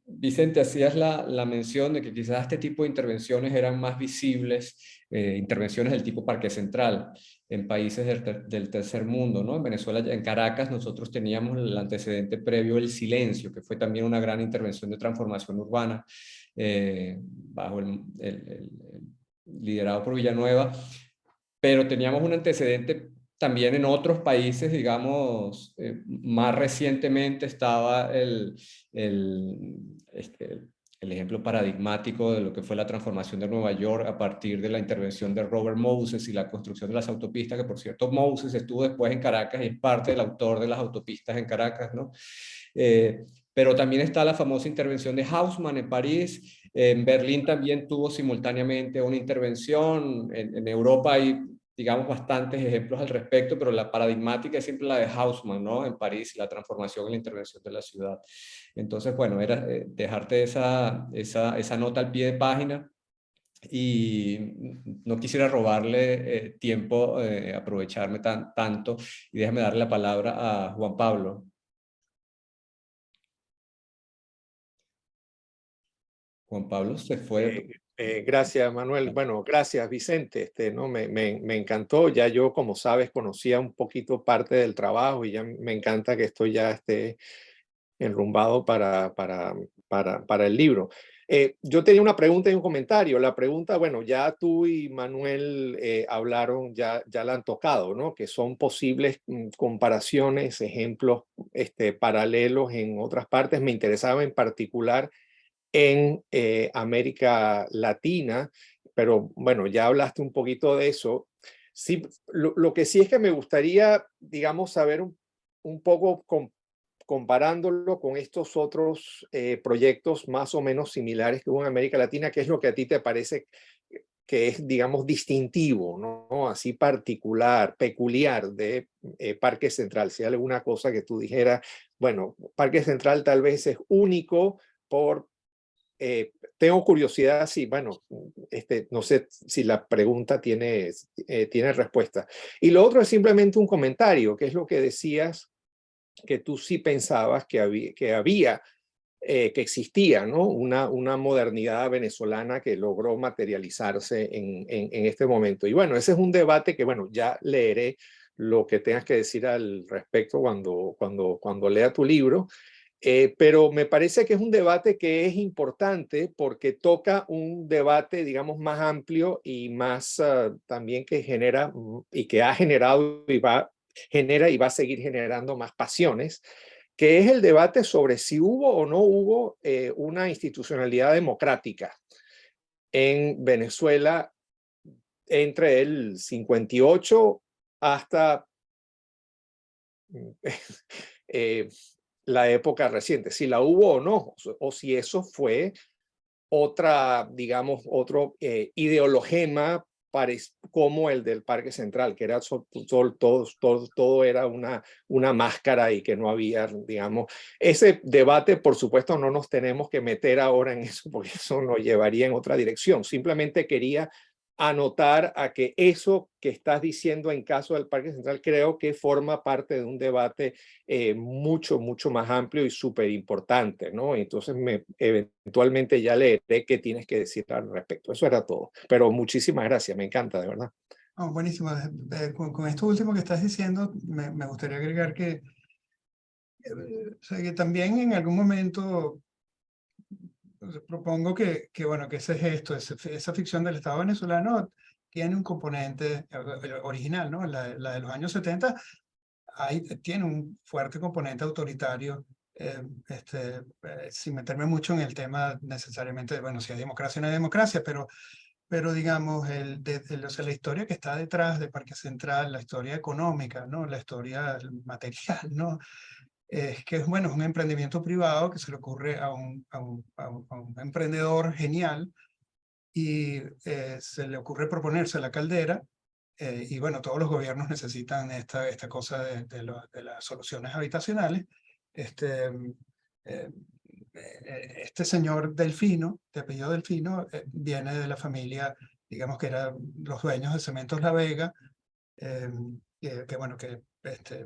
Vicente, hacías la mención de que quizás este tipo de intervenciones eran más visibles, intervenciones del tipo Parque Central, en países del tercer mundo, ¿no? En Venezuela, en Caracas, nosotros teníamos el antecedente previo, el Silencio, que fue también una gran intervención de transformación urbana, bajo el liderado por Villanueva, pero teníamos un antecedente también en otros países, digamos, más recientemente estaba el ejemplo paradigmático de lo que fue la transformación de Nueva York a partir de la intervención de Robert Moses y la construcción de las autopistas, que por cierto Moses estuvo después en Caracas y es parte del autor de las autopistas en Caracas, ¿no? Pero también está la famosa intervención de Haussmann en París. En Berlín también tuvo simultáneamente una intervención. En Europa hay, digamos, bastantes ejemplos al respecto, pero la paradigmática es siempre la de Haussmann, ¿no? En París, la transformación y la intervención de la ciudad. Entonces, bueno, era dejarte esa nota al pie de página. Y no quisiera robarle tiempo, aprovecharme tanto, y déjame darle la palabra a Juan Pablo. Juan Pablo se fue. Gracias, Manuel. Bueno, gracias, Vicente. ¿No? Me encantó. Ya yo, como sabes, conocía un poquito parte del trabajo, y ya me encanta que esto ya esté enrumbado para el libro. Yo tenía una pregunta y un comentario. La pregunta, bueno, ya tú y Manuel hablaron, ya la han tocado, ¿no? Que son posibles comparaciones, ejemplos paralelos en otras partes. Me interesaba en particular en América Latina, pero bueno, ya hablaste un poquito de eso. Sí, lo que sí es que me gustaría, digamos, saber un poco comparándolo con estos otros proyectos más o menos similares que hubo en América Latina, ¿qué es lo que a ti te parece que es, digamos, distintivo, ¿no? Así particular, peculiar de Parque Central. Si hay alguna cosa que tú dijeras, bueno, Parque Central tal vez es único por... tengo curiosidad, sí, bueno, no sé si la pregunta tiene respuesta. Y lo otro es simplemente un comentario, que es lo que decías, que tú sí pensabas que existía, ¿no? Una modernidad venezolana que logró materializarse en este momento. Y bueno, ese es un debate que, bueno, ya leeré lo que tengas que decir al respecto cuando lea tu libro. Pero me parece que es un debate que es importante porque toca un debate, digamos, más amplio y más también que genera y que ha generado genera y va a seguir generando más pasiones, que es el debate sobre si hubo o no hubo una institucionalidad democrática en Venezuela entre el 58 hasta la época reciente, si la hubo o no, o si eso fue otra, digamos, otro ideologema como el del Parque Central, que era todo era una máscara y que no había, digamos, ese debate, por supuesto, no nos tenemos que meter ahora en eso, porque eso nos llevaría en otra dirección. Simplemente quería anotar a que eso que estás diciendo en caso del Parque Central creo que forma parte de un debate mucho más amplio y súper importante, ¿no? Entonces eventualmente ya leeré qué tienes que decir al respecto. Eso era todo. Pero muchísimas gracias, me encanta, de verdad. Oh, buenísimo. Con esto último que estás diciendo, me gustaría agregar o sea, que también en algún momento propongo bueno, que ese gesto, esa ficción del Estado venezolano tiene un componente original, ¿no? La de los años 70 tiene un fuerte componente autoritario, sin meterme mucho en el tema necesariamente, bueno, si hay democracia o no hay democracia, pero digamos, o sea, la historia que está detrás de Parque Central, la historia económica, ¿no? La historia material, ¿no? Es que bueno, es un emprendimiento privado que se le ocurre a un emprendedor genial y se le ocurre proponerse la caldera. Y bueno, todos los gobiernos necesitan esta cosa de las soluciones habitacionales. Este señor Delfino, de apellido Delfino, viene de la familia, digamos que eran los dueños de Cementos La Vega, que bueno, que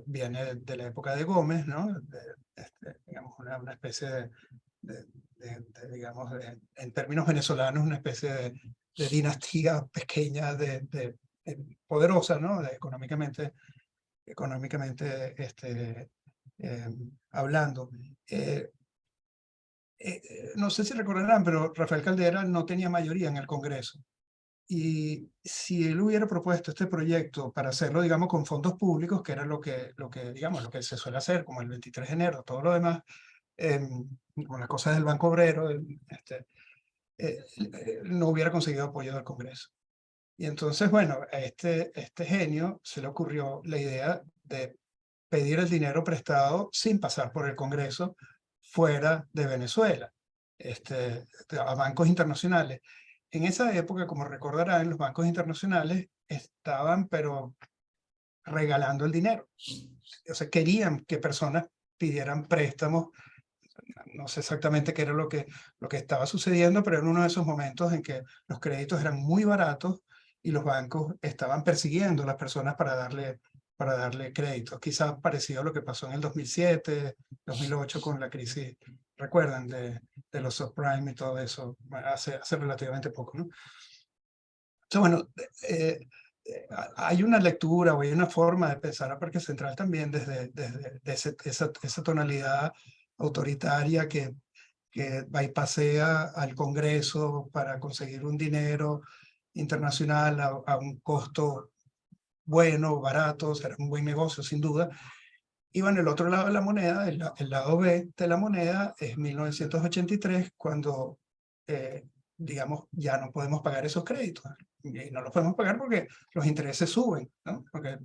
viene de la época de Gómez, ¿no? Digamos, una especie digamos, en términos venezolanos, una especie de dinastía pequeña, poderosa, ¿no? Económicamente hablando. No sé si recordarán, pero Rafael Caldera no tenía mayoría en el Congreso. Y si él hubiera propuesto este proyecto para hacerlo, digamos, con fondos públicos, que era digamos, lo que se suele hacer, como el 23 de enero, todo lo demás, con las cosas del Banco Obrero, no hubiera conseguido apoyo del Congreso. Y entonces, bueno, a este genio se le ocurrió la idea de pedir el dinero prestado sin pasar por el Congreso fuera de Venezuela, a bancos internacionales. En esa época, como recordarán, los bancos internacionales estaban, pero regalando el dinero. O sea, querían que personas pidieran préstamos. No sé exactamente qué era lo que estaba sucediendo, pero era uno de esos momentos en que los créditos eran muy baratos y los bancos estaban persiguiendo a las personas para darle créditos. Quizás parecido a lo que pasó en el 2007, 2008 con la crisis, recuerdan, de los subprime y todo eso, hace relativamente poco, ¿no? Entonces, bueno, hay una lectura o hay una forma de pensar a Parque Central también desde esa tonalidad autoritaria que bypassea al Congreso para conseguir un dinero internacional a un costo bueno, barato, será un buen negocio sin duda. Y bueno, el otro lado de la moneda, el lado B de la moneda es 1983, cuando, digamos, ya no podemos pagar esos créditos. Y no los podemos pagar porque los intereses suben, ¿no? Porque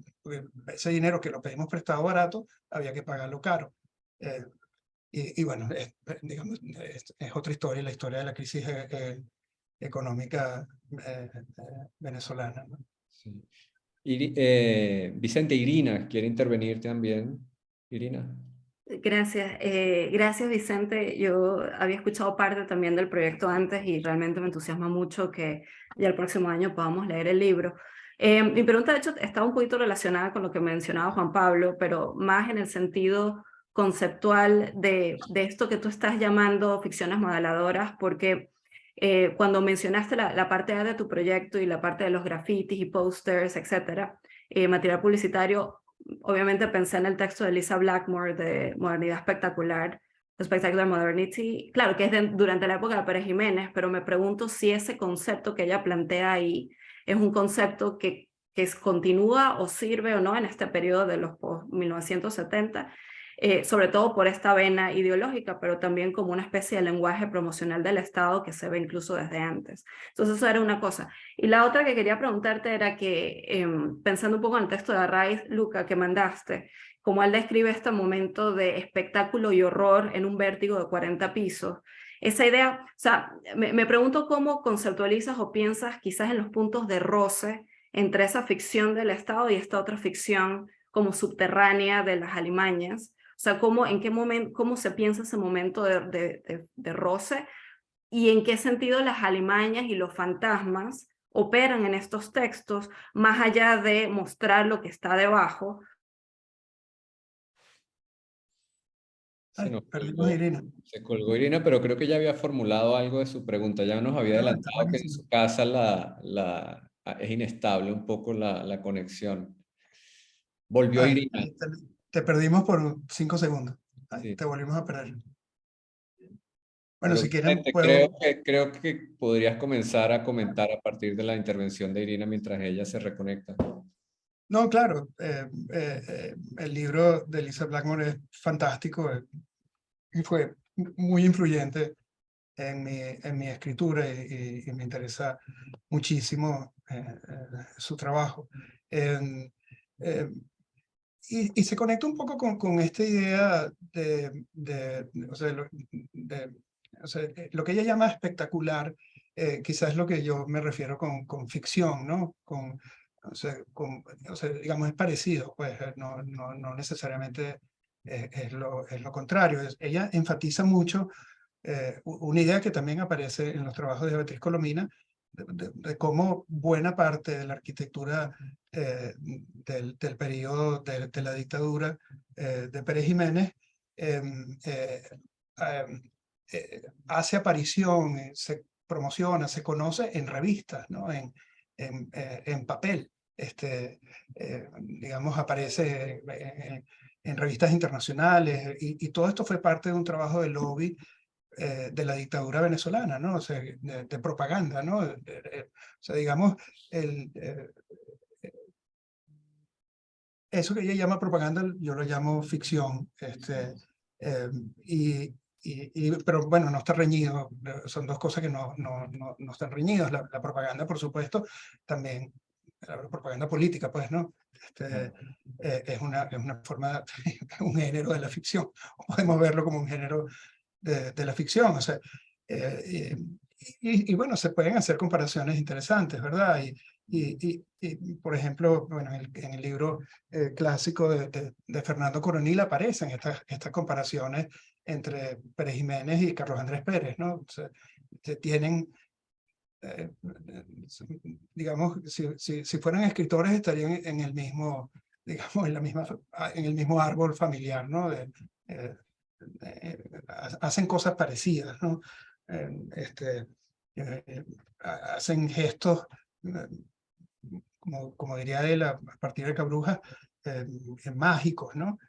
ese dinero que lo pedimos prestado barato, había que pagarlo caro. Y bueno, digamos, es otra historia, la historia de la crisis económica venezolana, ¿no? Sí. Vicente, Irina, ¿quiere intervenir también? Irina. Gracias, gracias Vicente. Yo había escuchado parte también del proyecto antes y realmente me entusiasma mucho que ya el próximo año podamos leer el libro. Mi pregunta de hecho estaba un poquito relacionada con lo que mencionaba Juan Pablo, pero más en el sentido conceptual de esto que tú estás llamando ficciones modeladoras, porque cuando mencionaste la parte A de tu proyecto y la parte de los grafitis y posters, etcétera, material publicitario, obviamente pensé en el texto de Lisa Blackmore de Modernidad Espectacular, Spectacular Modernity, claro que es durante la época de Pérez Jiménez, pero me pregunto si ese concepto que ella plantea ahí es un concepto que continúa o sirve o no en este periodo de los post-1970, sobre todo por esta vena ideológica, pero también como una especie de lenguaje promocional del Estado que se ve incluso desde antes. Entonces eso era una cosa. Y la otra que quería preguntarte era que, pensando un poco en el texto de Arraiz, Luca, que mandaste, como él describe este momento de espectáculo y horror en un vértigo de 40 pisos, esa idea, o sea, me pregunto cómo conceptualizas o piensas quizás en los puntos de roce entre esa ficción del Estado y esta otra ficción como subterránea de las alimañas. O sea, en qué momento, cómo se piensa ese momento de roce y en qué sentido las alimañas y los fantasmas operan en estos textos, más allá de mostrar lo que está debajo. Perdimos a Irina. Se colgó Irina, pero creo que ya había formulado algo de su pregunta. Ya nos había adelantado que en su casa es inestable un poco la conexión. Volvió Irina. Te perdimos por 5 segundos. Sí. Te volvimos a perder. Pero, Bueno, si quieren, creo que podrías comenzar a comentar a partir de la intervención de Irina mientras ella se reconecta. No, claro. El libro de Lisa Blackmore es fantástico y fue muy influyente en mi escritura y me interesa muchísimo su trabajo. Y se conecta un poco con esta idea o sea, lo que ella llama espectacular, quizás es lo que yo me refiero con ficción, ¿no? O sea, digamos, es parecido, pues no necesariamente es lo contrario. Ella enfatiza mucho una idea que también aparece en los trabajos de Beatriz Colomina, de cómo buena parte de la arquitectura del periodo de la dictadura de Pérez Jiménez hace aparición, se promociona, se conoce en revistas, ¿no? En papel. Digamos, aparece en revistas internacionales y todo esto fue parte de un trabajo de lobby de la dictadura venezolana, ¿no? O sea, de propaganda, ¿no? O sea, digamos, eso que ella llama propaganda, yo lo llamo ficción, pero bueno, no está reñido, son dos cosas que no están reñidas. La propaganda, por supuesto, también, la propaganda política, pues, ¿no? Es una forma, un género de la ficción, podemos verlo como un género de la ficción, o sea, y bueno, se pueden hacer comparaciones interesantes, ¿verdad? Por ejemplo, bueno, en el libro clásico de Fernando Coronil aparecen estas comparaciones entre Pérez Jiménez y Carlos Andrés Pérez, ¿no? O sea, tienen, digamos, si fueran escritores estarían en el mismo, digamos, en el mismo árbol familiar, ¿no? Hacen cosas parecidas, ¿no? Hacen gestos, como diría él, a partir de Cabruja, mágicos, ¿no?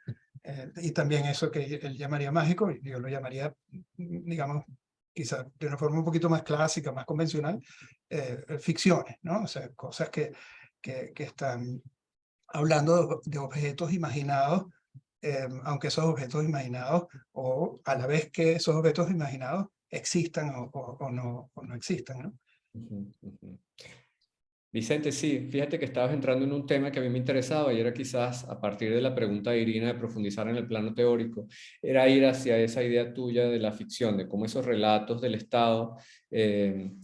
Y también eso que él llamaría mágico, yo lo llamaría, digamos, quizás de una forma un poquito más clásica, más convencional, ficciones, ¿no? O sea, cosas que están hablando de objetos imaginados, aunque esos objetos imaginados, o a la vez que esos objetos imaginados existan o no existan, ¿no? Vicente, sí, fíjate que estabas entrando en un tema que a mí me interesaba y era quizás a partir de la pregunta de Irina de profundizar en el plano teórico, era ir hacia esa idea tuya de la ficción, de cómo esos relatos del Estado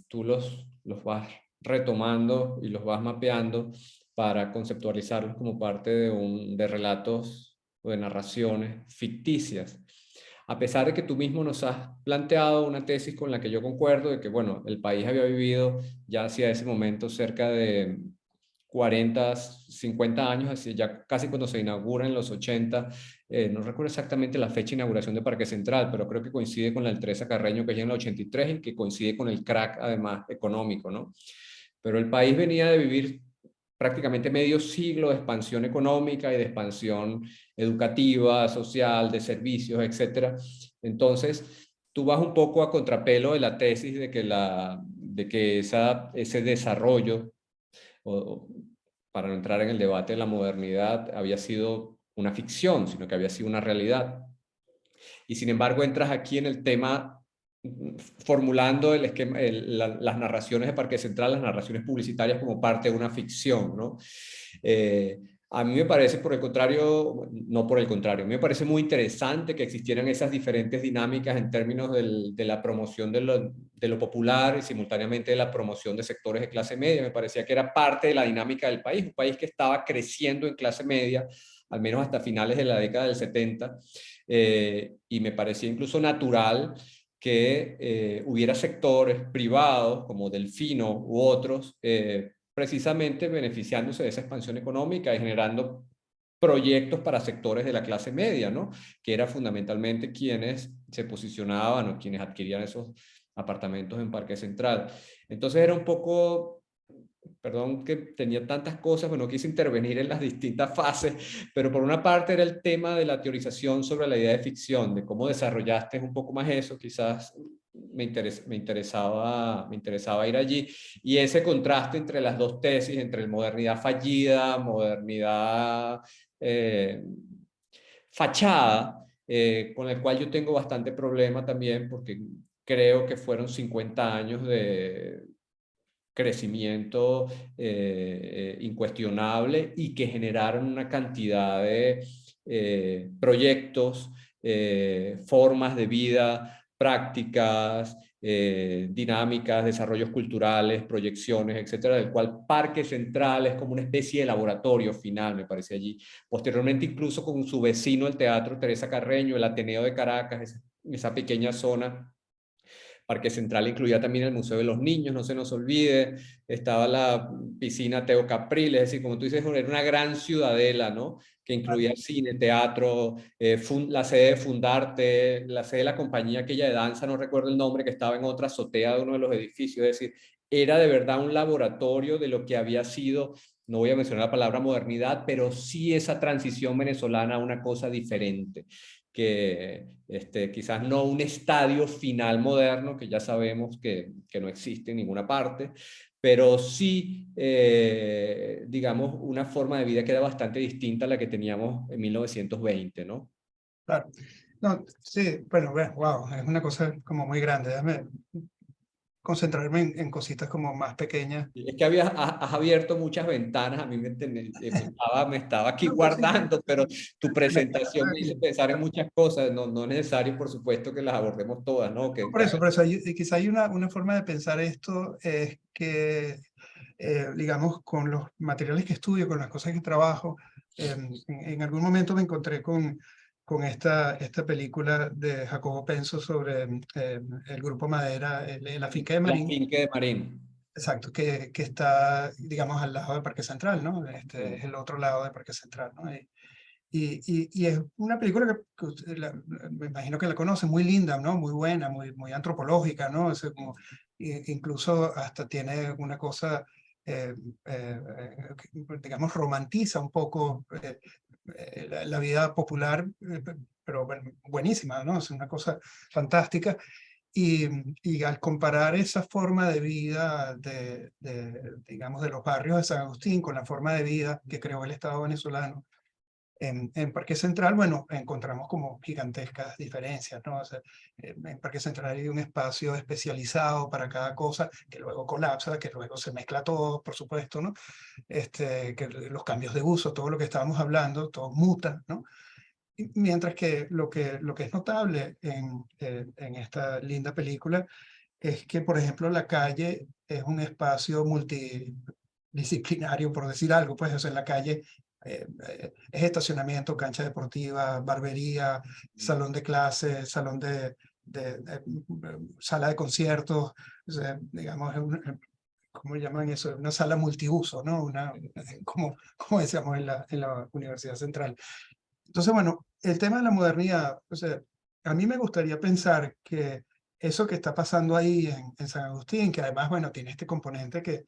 tú los vas retomando y los vas mapeando para conceptualizarlos como parte de relatos o de narraciones ficticias. A pesar de que tú mismo nos has planteado una tesis con la que yo concuerdo, de que, bueno, el país había vivido ya hacia ese momento cerca de 40, 50 años, así ya casi cuando se inaugura en los 80, no recuerdo exactamente la fecha de inauguración de Parque Central, pero creo que coincide con el Teresa Carreño, que es en el 83, y que coincide con el crack, además, económico, ¿no? Pero el país venía de vivir prácticamente medio siglo de expansión económica y de expansión educativa, social, de servicios, etcétera. Entonces, tú vas un poco a contrapelo de la tesis de que ese desarrollo, para no entrar en el debate de la modernidad, había sido una ficción, sino que había sido una realidad. Y sin embargo, entras aquí en el tema formulando el esquema, las narraciones de Parque Central, las narraciones publicitarias como parte de una ficción, ¿no? A mí me parece, por el contrario, no por el contrario, a mí me parece muy interesante que existieran esas diferentes dinámicas en términos de la promoción de lo popular y simultáneamente de la promoción de sectores de clase media. Me parecía que era parte de la dinámica del país, un país que estaba creciendo en clase media, al menos hasta finales de la década del 70, y me parecía incluso natural que hubiera sectores privados como Delfino u otros, precisamente beneficiándose de esa expansión económica y generando proyectos para sectores de la clase media, ¿no? Que era fundamentalmente quienes se posicionaban o quienes adquirían esos apartamentos en Parque Central. Entonces era un poco, perdón que tenía tantas cosas, pero no quise intervenir en las distintas fases, pero por una parte era el tema de la teorización sobre la idea de ficción, de cómo desarrollaste un poco más eso, quizás me interesaba ir allí, y ese contraste entre las dos tesis, entre modernidad fallida, modernidad fachada, con el cual yo tengo bastante problema también, porque creo que fueron 50 años de crecimiento incuestionable y que generaron una cantidad de proyectos, formas de vida, prácticas, dinámicas, desarrollos culturales, proyecciones, etcétera, del cual Parque Central es como una especie de laboratorio final, me parece allí. Posteriormente, incluso con su vecino, el Teatro Teresa Carreño, el Ateneo de Caracas, esa pequeña zona. Parque Central incluía también el Museo de los Niños, no se nos olvide, estaba la piscina Teo Capriles, es decir, como tú dices, era una gran ciudadela, ¿no? Que incluía cine, teatro, la sede de Fundarte, la sede de la compañía aquella de danza, no recuerdo el nombre, que estaba en otra azotea de uno de los edificios, es decir, era de verdad un laboratorio de lo que había sido, no voy a mencionar la palabra modernidad, pero sí esa transición venezolana a una cosa diferente, que quizás no un estadio final moderno, que ya sabemos que no existe en ninguna parte, pero sí, digamos, una forma de vida que era bastante distinta a la que teníamos en 1920, ¿no? Claro. No, sí, bueno, wow, es una cosa como muy grande. Déjame concentrarme en cositas como más pequeñas. Es que has abierto muchas ventanas, a mí me estaba aquí No, pero sí, guardando, pero tu presentación me hizo pensar en muchas cosas, no es necesario, por supuesto, que las abordemos todas, ¿no? por eso quizá hay una forma de pensar esto, es que, digamos, con los materiales que estudio, con las cosas que trabajo, en algún momento me encontré con esta película de Jacobo Penso sobre el Grupo Madera, la finca de La Marín. finca de Marín. Exacto, que está, digamos, al lado de Parque Central, ¿no? Es el otro lado de Parque Central, ¿no? Y es una película que me imagino que la conocen, muy linda, ¿no? Muy buena, muy antropológica, ¿no? Es como, incluso hasta tiene una cosa, digamos, romantiza un poco la vida popular, pero buenísima, ¿no? Es una cosa fantástica. Y al comparar esa forma de vida digamos, de los barrios de San Agustín con la forma de vida que creó el Estado venezolano En Parque Central, bueno, encontramos como gigantescas diferencias, ¿no? O sea, en Parque Central hay un espacio especializado para cada cosa, que luego colapsa, que luego se mezcla todo, por supuesto, ¿no? Que los cambios de uso, todo lo que estábamos hablando, todo muta, ¿no? Mientras que lo que es notable en esta linda película es que, por ejemplo, la calle es un espacio multidisciplinario, por decir algo, pues, o sea, en la calle es estacionamiento, cancha deportiva, barbería, salón de clases, salón sala de conciertos, o sea, digamos, ¿cómo llaman eso? Una sala multiuso, ¿no? Como decíamos en la Universidad Central. Entonces, bueno, el tema de la modernidad, o sea, a mí me gustaría pensar que eso que está pasando ahí en San Agustín, que además, bueno, tiene este componente que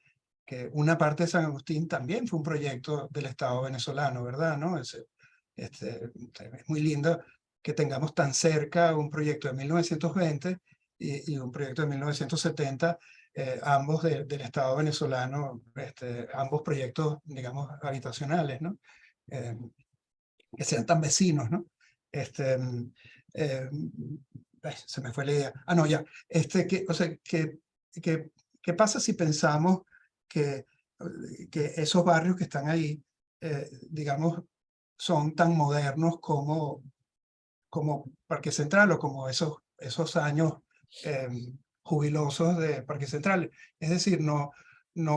una parte de San Agustín también fue un proyecto del Estado venezolano, ¿verdad? ¿No? Es muy lindo que tengamos tan cerca un proyecto de 1920 y un proyecto de 1970, ambos del Estado venezolano, ambos proyectos, digamos, habitacionales, ¿no? Que sean tan vecinos, ¿no? Se me fue la idea. Ah, no, ya. O sea, ¿qué pasa si pensamos que esos barrios que están ahí, digamos, son tan modernos como Parque Central o como esos años jubilosos de Parque Central? Es decir, no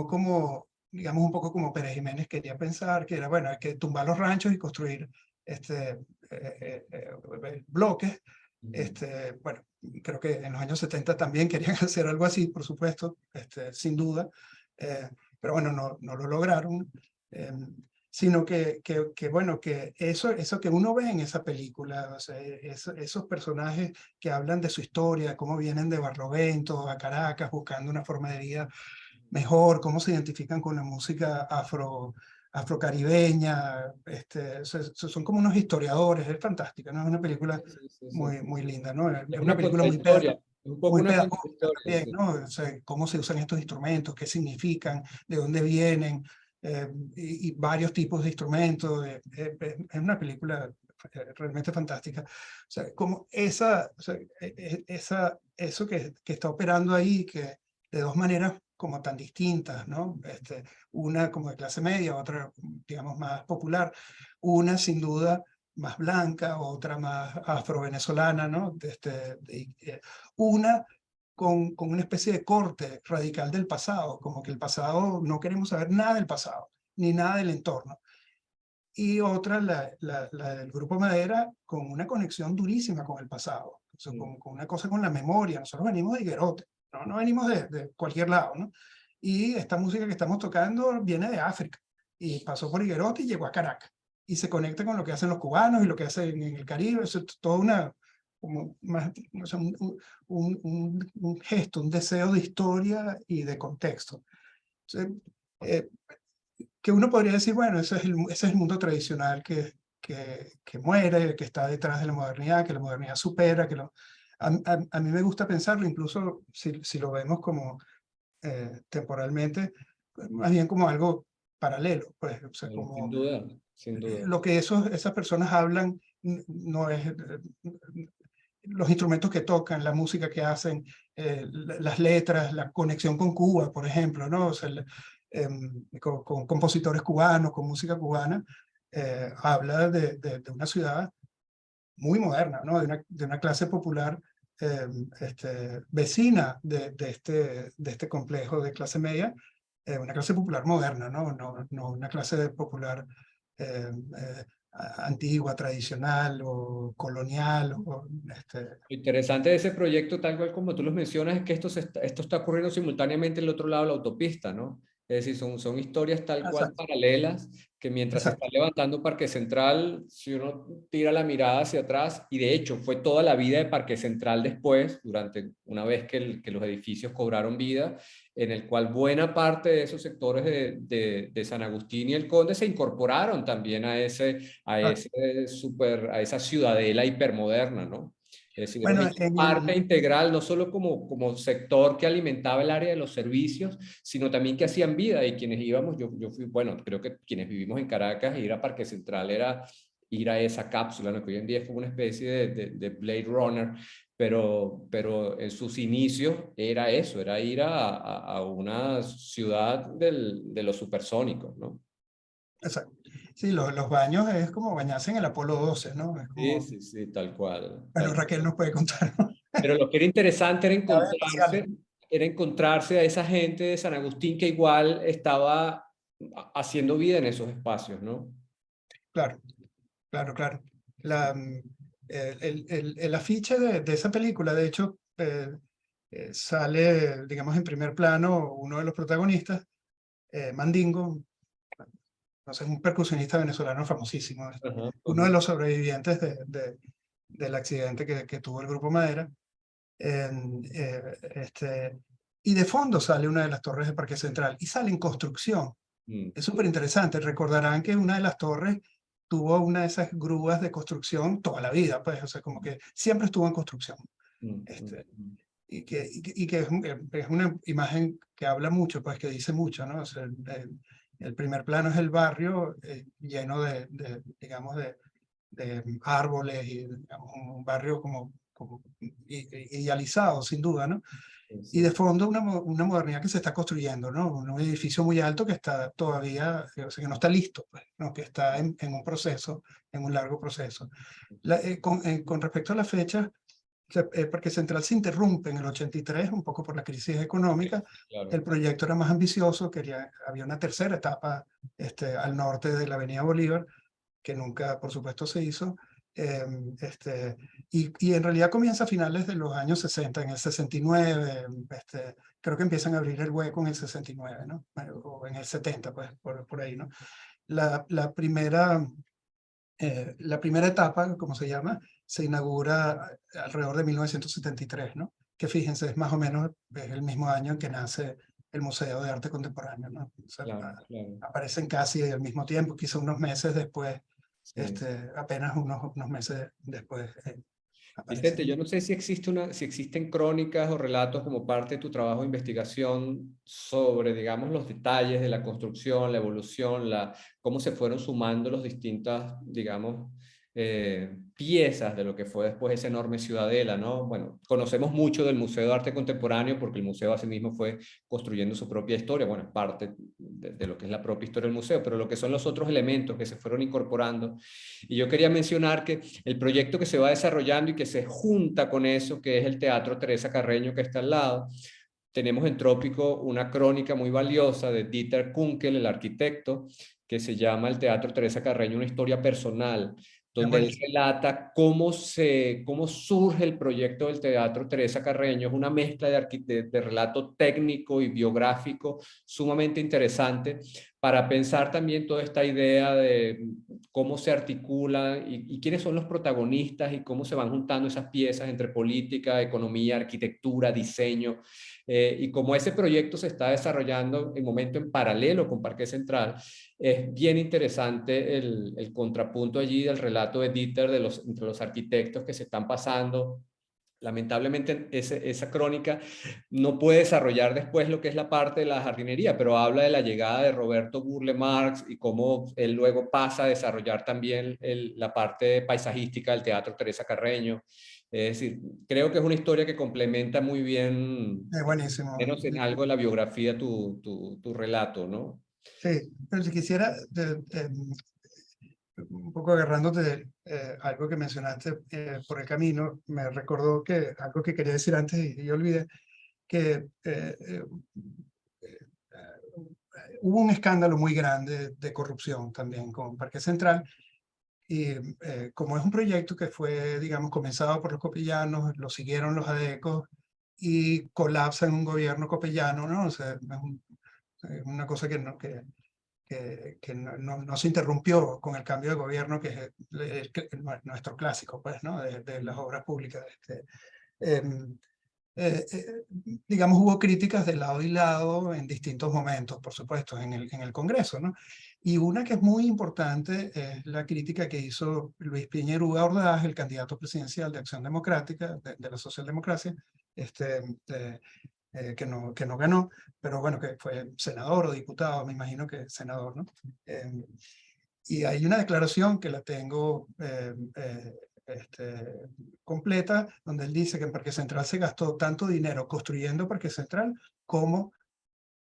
como, digamos, un poco como Pérez Jiménez quería pensar, que era, bueno, hay que tumbar los ranchos y construir bloques. Bueno, creo que en los años 70 también querían hacer algo así, por supuesto, sin duda, pero bueno, no lo lograron, sino bueno, que eso que uno ve en esa película, o sea, esos personajes que hablan de su historia, cómo vienen de Barlovento a Caracas buscando una forma de vida mejor, cómo se identifican con la música afrocaribeña, son como unos historiadores, es fantástica, ¿no? Es una película muy linda, ¿no? Es una película muy un poco muy una pedagógica contrahistoria, también, sí. ¿no? O sea, cómo se usan estos instrumentos, qué significan, de dónde vienen, y varios tipos de instrumentos. Es una película realmente fantástica. O sea, como eso que está operando ahí, que de dos maneras como tan distintas, ¿no? Una como de clase media, otra, digamos, más popular, una sin duda más blanca, otra más afro-venezolana, ¿no? Una con una especie de corte radical del pasado, como que el pasado, no queremos saber nada del pasado, ni nada del entorno. Y otra, la del Grupo Madera, con una conexión durísima con el pasado, o sea, con una cosa con la memoria. Nosotros venimos de Higuerote, no venimos de cualquier lado, ¿no? Y esta música que estamos tocando viene de África, y pasó por Higuerote y llegó a Caracas, y se conecta con lo que hacen los cubanos y lo que hacen en el Caribe. Eso es toda como más, o sea, un gesto, un deseo de historia y de contexto. O sea, que uno podría decir, bueno, ese es el mundo tradicional que muere, que está detrás de la modernidad, que la modernidad supera, a mí me gusta pensarlo, incluso si lo vemos como temporalmente, más bien como algo paralelo, pues, o sea, Bueno, como sin duda, sin duda. lo que esas personas hablan no es los instrumentos que tocan, la música que hacen, las letras, la conexión con Cuba, por ejemplo, ¿no? O sea, con compositores cubanos, con música cubana, habla de una ciudad muy moderna, ¿no? De una clase popular vecina de este complejo de clase media, una clase popular moderna, no una clase popular antigua, tradicional o colonial. Lo interesante de ese proyecto, tal cual como tú los mencionas, es que esto está ocurriendo simultáneamente en el otro lado de la autopista, ¿no? Es decir, son historias tal cual Exacto. paralelas, que mientras se está levantando Parque Central, si uno tira la mirada hacia atrás, y de hecho fue toda la vida de Parque Central después, una vez que los edificios cobraron vida, en el cual buena parte de esos sectores de San Agustín y el Conde se incorporaron también a esa ciudadela hipermoderna, ¿no? Es decir, Bueno, hemos hecho parte integral, no solo como sector que alimentaba el área de los servicios, sino también que hacían vida, y quienes íbamos, yo fui, bueno, creo que quienes vivimos en Caracas, ir a Parque Central era ir a esa cápsula, ¿no? Que hoy en día es como una especie de Blade Runner, pero en sus inicios era eso, era ir a una ciudad de los supersónicos, ¿no? Exacto. Sí, los baños es como bañarse en el Apolo 12, ¿no? Es Sí, como, sí, sí, tal cual. bueno, Raquel nos puede contar, ¿no? Pero lo que era interesante Naves espaciales. era encontrarse a esa gente de San Agustín que igual estaba haciendo vida en esos espacios, ¿no? Claro, claro, claro. El afiche de esa película, de hecho, sale, digamos, en primer plano uno de los protagonistas, Mandingo, no sé, un percusionista venezolano famosísimo, Ajá, uno de ajá. los sobrevivientes del accidente que tuvo el Grupo Madera. Y de fondo sale una de las torres de Parque Central y sale en construcción. Mm, Es súper interesante. Recordarán que una de las torres tuvo una de esas grúas de construcción toda la vida, pues, o sea, como que siempre estuvo en construcción. mm, Este, mm, y que es una imagen que habla mucho, pues que dice mucho, ¿no? O sea, el primer plano es el barrio lleno digamos, de árboles y digamos, un barrio como idealizado, sin duda, ¿no? sí, Y de sí. fondo una modernidad que se está construyendo, ¿no? Un edificio muy alto que está todavía, o sea, que no está listo, pues, ¿no? Que está en un proceso, en un largo proceso. Con respecto a la fecha, Parque Central se interrumpe en el 83, un poco por la crisis económica. Claro. El proyecto era más ambicioso, había una tercera etapa al norte de la Avenida Bolívar, que nunca, por supuesto, se hizo. Eh, y en realidad comienza a finales de los años 60, en el 69, creo que empiezan a abrir el hueco en el 69, ¿no? O en el 70, pues, por ahí, ¿no? La, la primera la primera etapa, como se llama, se inaugura alrededor de 1973, ¿no? Que fíjense, es más o menos es el mismo año en que nace el Museo de Arte Contemporáneo, ¿no? O sea, Claro, claro. aparecen casi al mismo tiempo, quizá unos meses después, Sí. apenas unos meses después Vicente, aparecen. yo no sé si si existen crónicas o relatos como parte de tu trabajo de investigación sobre, digamos, los detalles de la construcción, la evolución, cómo se fueron sumando las distintas, digamos, piezas de lo que fue después esa enorme ciudadela, ¿no? Bueno, conocemos mucho del Museo de Arte Contemporáneo porque el museo asimismo fue construyendo su propia historia, bueno, es parte de lo que es la propia historia del museo, pero lo que son los otros elementos que se fueron incorporando. Y yo quería mencionar que el proyecto que se va desarrollando y que se junta con eso, que es el Teatro Teresa Carreño que está al lado, tenemos en Trópico una crónica muy valiosa de Dieter Kunkel, el arquitecto, que se llama El Teatro Teresa Carreño, una historia personal, Es donde él buenísimo. relata cómo surge el proyecto del Teatro Teresa Carreño. Es una mezcla de relato técnico y biográfico sumamente interesante para pensar también toda esta idea de cómo se articula y quiénes son los protagonistas y cómo se van juntando esas piezas entre política, economía, arquitectura, diseño. Y como ese proyecto se está desarrollando en momento en paralelo con Parque Central, es bien interesante el contrapunto allí del relato de Dieter entre los arquitectos que se están pasando. Lamentablemente esa crónica no puede desarrollar después lo que es la parte de la jardinería, pero habla de la llegada de Roberto Burle Marx y cómo él luego pasa a desarrollar también la parte paisajística del Teatro Teresa Carreño. Es decir, creo que es una historia que complementa muy bien, Es buenísimo. menos en algo de la biografía, tu relato, ¿no? Sí, pero si quisiera, un poco agarrándote de algo que mencionaste por el camino, me recordó que algo que quería decir antes y olvidé, que hubo un escándalo muy grande de corrupción también con Parque Central, y como es un proyecto que fue, digamos, comenzado por los copellanos, lo siguieron los adecos y colapsa en un gobierno copellano, ¿no? O sea, es una cosa que no se interrumpió con el cambio de gobierno, que es nuestro clásico, pues, ¿no? De las obras públicas. Em, digamos, hubo críticas de lado y lado en distintos momentos, por supuesto, en el Congreso, ¿no? Y una que es muy importante es la crítica que hizo Luis Piñeruga Ordaz, el candidato presidencial de Acción Democrática, de la socialdemocracia, que no ganó, pero bueno, que fue senador o diputado, me imagino que senador, ¿no? Y hay una declaración que la tengo completa, donde él dice que en Parque Central se gastó tanto dinero construyendo Parque Central como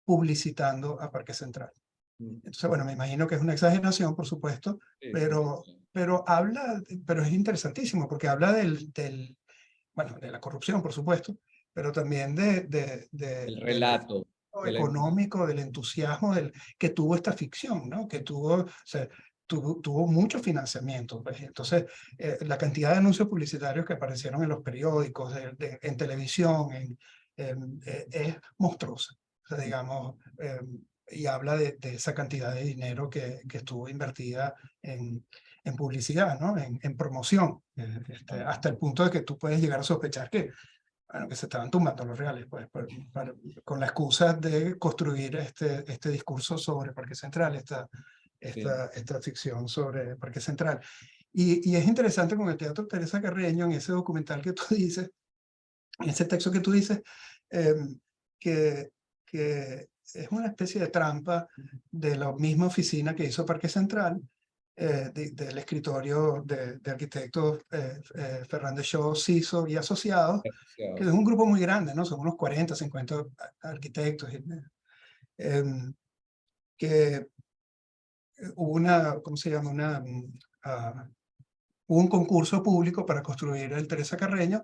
publicitando a Parque Central. Entonces, bueno, me imagino que es una exageración, por supuesto, pero es interesantísimo porque habla bueno, de la corrupción, por supuesto, pero también El relato. económico, del entusiasmo que tuvo esta ficción, ¿no? Que tuvo, o sea, tuvo mucho financiamiento. Pues. Entonces, la cantidad de anuncios publicitarios que aparecieron en los periódicos, en televisión, es monstruosa. O sea, digamos, y habla de esa cantidad de dinero que estuvo invertida en publicidad, ¿no? En promoción, hasta el punto de que tú puedes llegar a sospechar que, bueno, que se estaban tumbando los reales, pues, con la excusa de construir este discurso sobre Parque Central, esta ficción sobre Parque Central. Y es interesante con el Teatro Teresa Carreño, en ese documental que tú dices, en ese texto que tú dices, que es una especie de trampa de la misma oficina que hizo Parque Central, del escritorio de arquitectos Fernández Shaw, Ciso y Asociados, que es un grupo muy grande, ¿no? Son unos 40, 50 arquitectos. Que hubo ¿cómo se llama? Hubo un concurso público para construir el Teresa Carreño,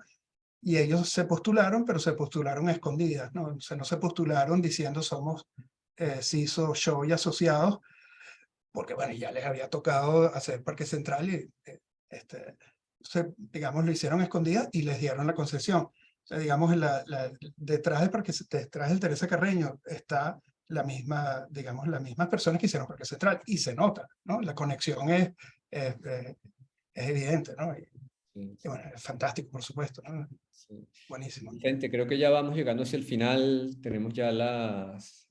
y ellos se postularon, pero se postularon a escondidas, ¿no? O sea, no se postularon diciendo somos Ciso, Shaw y Asociados, porque bueno, ya les había tocado hacer Parque Central y digamos, lo hicieron a escondidas y les dieron la concesión. O sea, digamos, detrás del Teresa Carreño está digamos, las mismas personas que hicieron Parque Central, y se nota, ¿no? La conexión es evidente, ¿no? Y bueno, es fantástico, por supuesto, ¿no? Buenísimo. Vicente, creo que ya vamos llegando hacia el final. Tenemos ya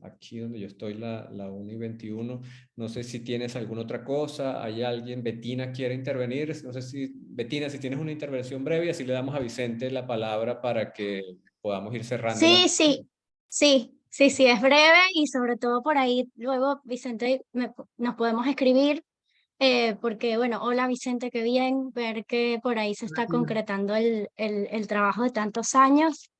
aquí donde yo estoy, la 1:21. No sé si tienes alguna otra cosa. ¿Hay alguien? Bettina quiere intervenir. No sé si, Bettina, si tienes una intervención breve, así le damos a Vicente la palabra para que podamos ir cerrando. Sí, es breve, y sobre todo por ahí luego, Vicente, nos podemos escribir. Porque bueno, hola Vicente, qué bien ver que por ahí se está concretando el trabajo de tantos años.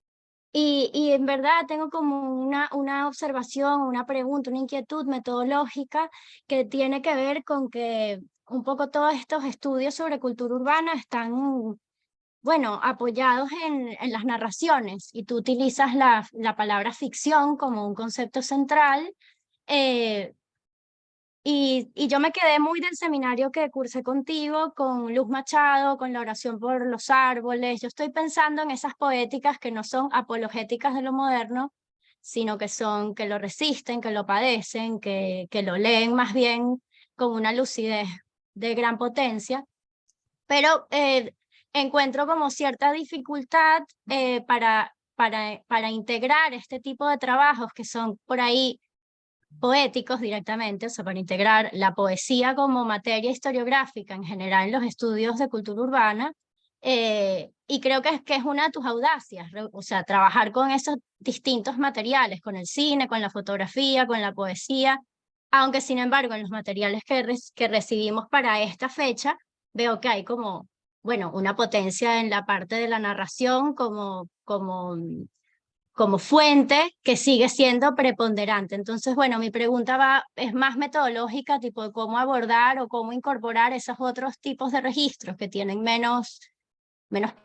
Y en verdad tengo como una observación, una pregunta, una inquietud metodológica que tiene que ver con que un poco todos estos estudios sobre cultura urbana están, bueno, apoyados en las narraciones, y tú utilizas la palabra ficción como un concepto central. Y yo me quedé muy del seminario que cursé contigo, con Luz Machado, con la oración por los árboles. Yo estoy pensando en esas poéticas que no son apologéticas de lo moderno, sino que lo resisten, que lo padecen, que lo leen más bien con una lucidez de gran potencia. Pero encuentro como cierta dificultad para integrar este tipo de trabajos que son por ahí poéticos directamente, o sea, para integrar la poesía como materia historiográfica en general en los estudios de cultura urbana. Y creo que es una de tus audacias, o sea, trabajar con esos distintos materiales, con el cine, con la fotografía, con la poesía, aunque sin embargo en los materiales que recibimos para esta fecha, veo que hay como, bueno, una potencia en la parte de la narración como fuente que sigue siendo preponderante. Entonces, bueno, mi pregunta es más metodológica, tipo de cómo abordar o cómo incorporar esos otros tipos de registros que tienen menos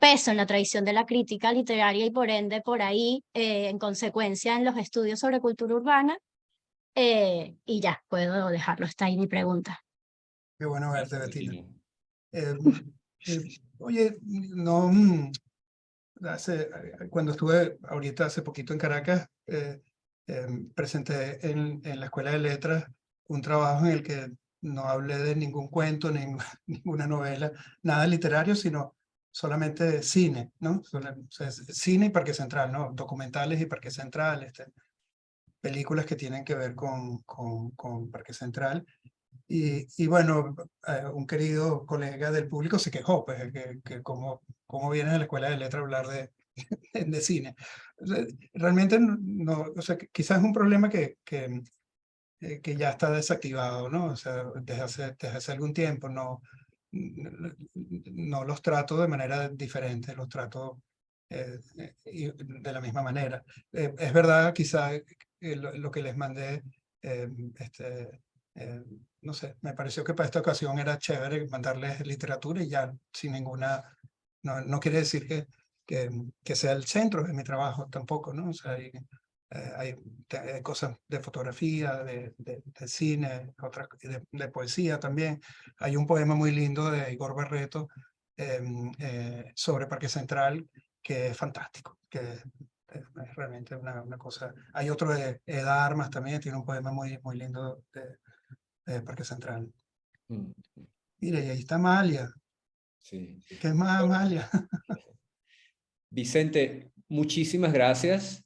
peso en la tradición de la crítica literaria, y por ende, por ahí, en consecuencia, en los estudios sobre cultura urbana. Y ya, puedo dejarlo, está ahí mi pregunta. Qué bueno verte, Bettina. Oye, no... Cuando estuve ahorita hace poquito en Caracas, presenté en la Escuela de Letras un trabajo en el que no hablé de ningún cuento, ninguna novela, nada literario, sino solamente cine, ¿no? O sea, cine y Parque Central, ¿no? Documentales y Parque Central, películas que tienen que ver con Parque Central. Y bueno, un querido colega del público se quejó, pues, que cómo vienes a la Escuela de Letras a hablar de cine. O sea, realmente no, o sea, quizás es un problema que que ya está desactivado, ¿no? O sea, desde hace algún tiempo no los trato de manera diferente, los trato de la misma manera. Es verdad, quizá lo que les mandé, no sé, me pareció que para esta ocasión era chévere mandarles literatura y ya sin ninguna, no quiere decir que sea el centro de mi trabajo tampoco, ¿no? O sea, hay cosas de fotografía, de cine, otras de poesía también. Hay un poema muy lindo de Igor Barreto sobre Parque Central que es fantástico, que es realmente una cosa. Hay otro de Eda Armas también, tiene un poema muy lindo de Parque Central. Mire, y ahí está Amalia. Sí. ¿Qué es más Amalia? Vicente, muchísimas gracias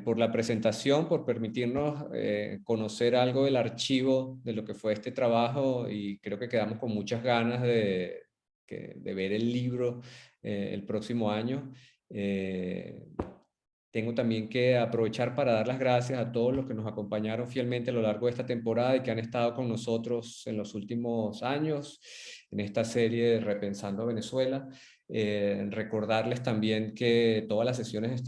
por la presentación, por permitirnos conocer algo del archivo de lo que fue este trabajo, y creo que quedamos con muchas ganas de ver el libro el próximo año. Tengo también que aprovechar para dar las gracias a todos los que nos acompañaron fielmente a lo largo de esta temporada y que han estado con nosotros en los últimos años en esta serie de Repensando Venezuela. Recordarles también que todas las sesiones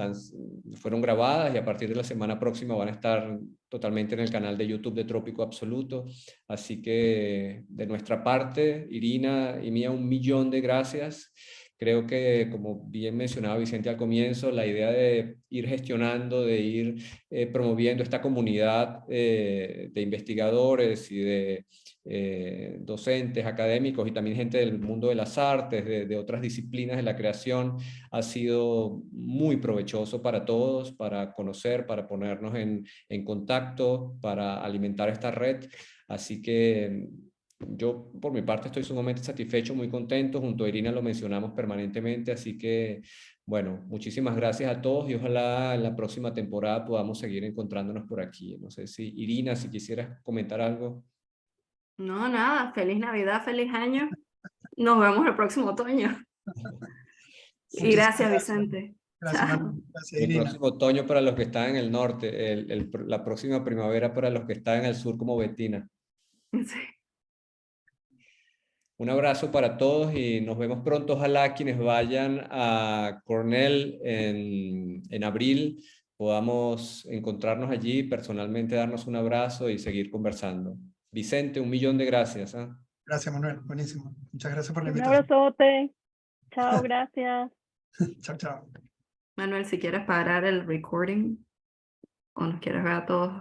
fueron grabadas y a partir de la semana próxima van a estar totalmente en el canal de YouTube de Trópico Absoluto. Así que de nuestra parte, Irina y mía, 1.000.000 de gracias. Creo que, como bien mencionaba Vicente al comienzo, la idea de ir gestionando, de ir promoviendo esta comunidad de investigadores y de docentes, académicos y también gente del mundo de las artes, de otras disciplinas de la creación, ha sido muy provechoso para todos, para conocer, para ponernos en contacto, para alimentar esta red. Así que yo, por mi parte, estoy sumamente satisfecho, muy contento. Junto a Irina lo mencionamos permanentemente, así que, bueno, muchísimas gracias a todos y ojalá en la próxima temporada podamos seguir encontrándonos por aquí. No sé si, Irina, si quisieras comentar algo. No, nada, feliz Navidad, feliz año. Nos vemos el próximo otoño. Y Muchísimas gracias, Vicente. Gracias, Chao. Manuel. Gracias, El Irina. próximo otoño para los que están en el norte, la próxima primavera para los que están en el sur como Betina. Sí. Un abrazo para todos y nos vemos pronto. Ojalá quienes vayan a Cornell en abril podamos encontrarnos allí, personalmente darnos un abrazo y seguir conversando. Vicente, 1.000.000 de gracias. Gracias, Manuel. Buenísimo. Muchas gracias por la Un invitación. abrazote. Chao, gracias. Chao, chao. Manuel, si quieres parar el recording o nos quieres ver a todos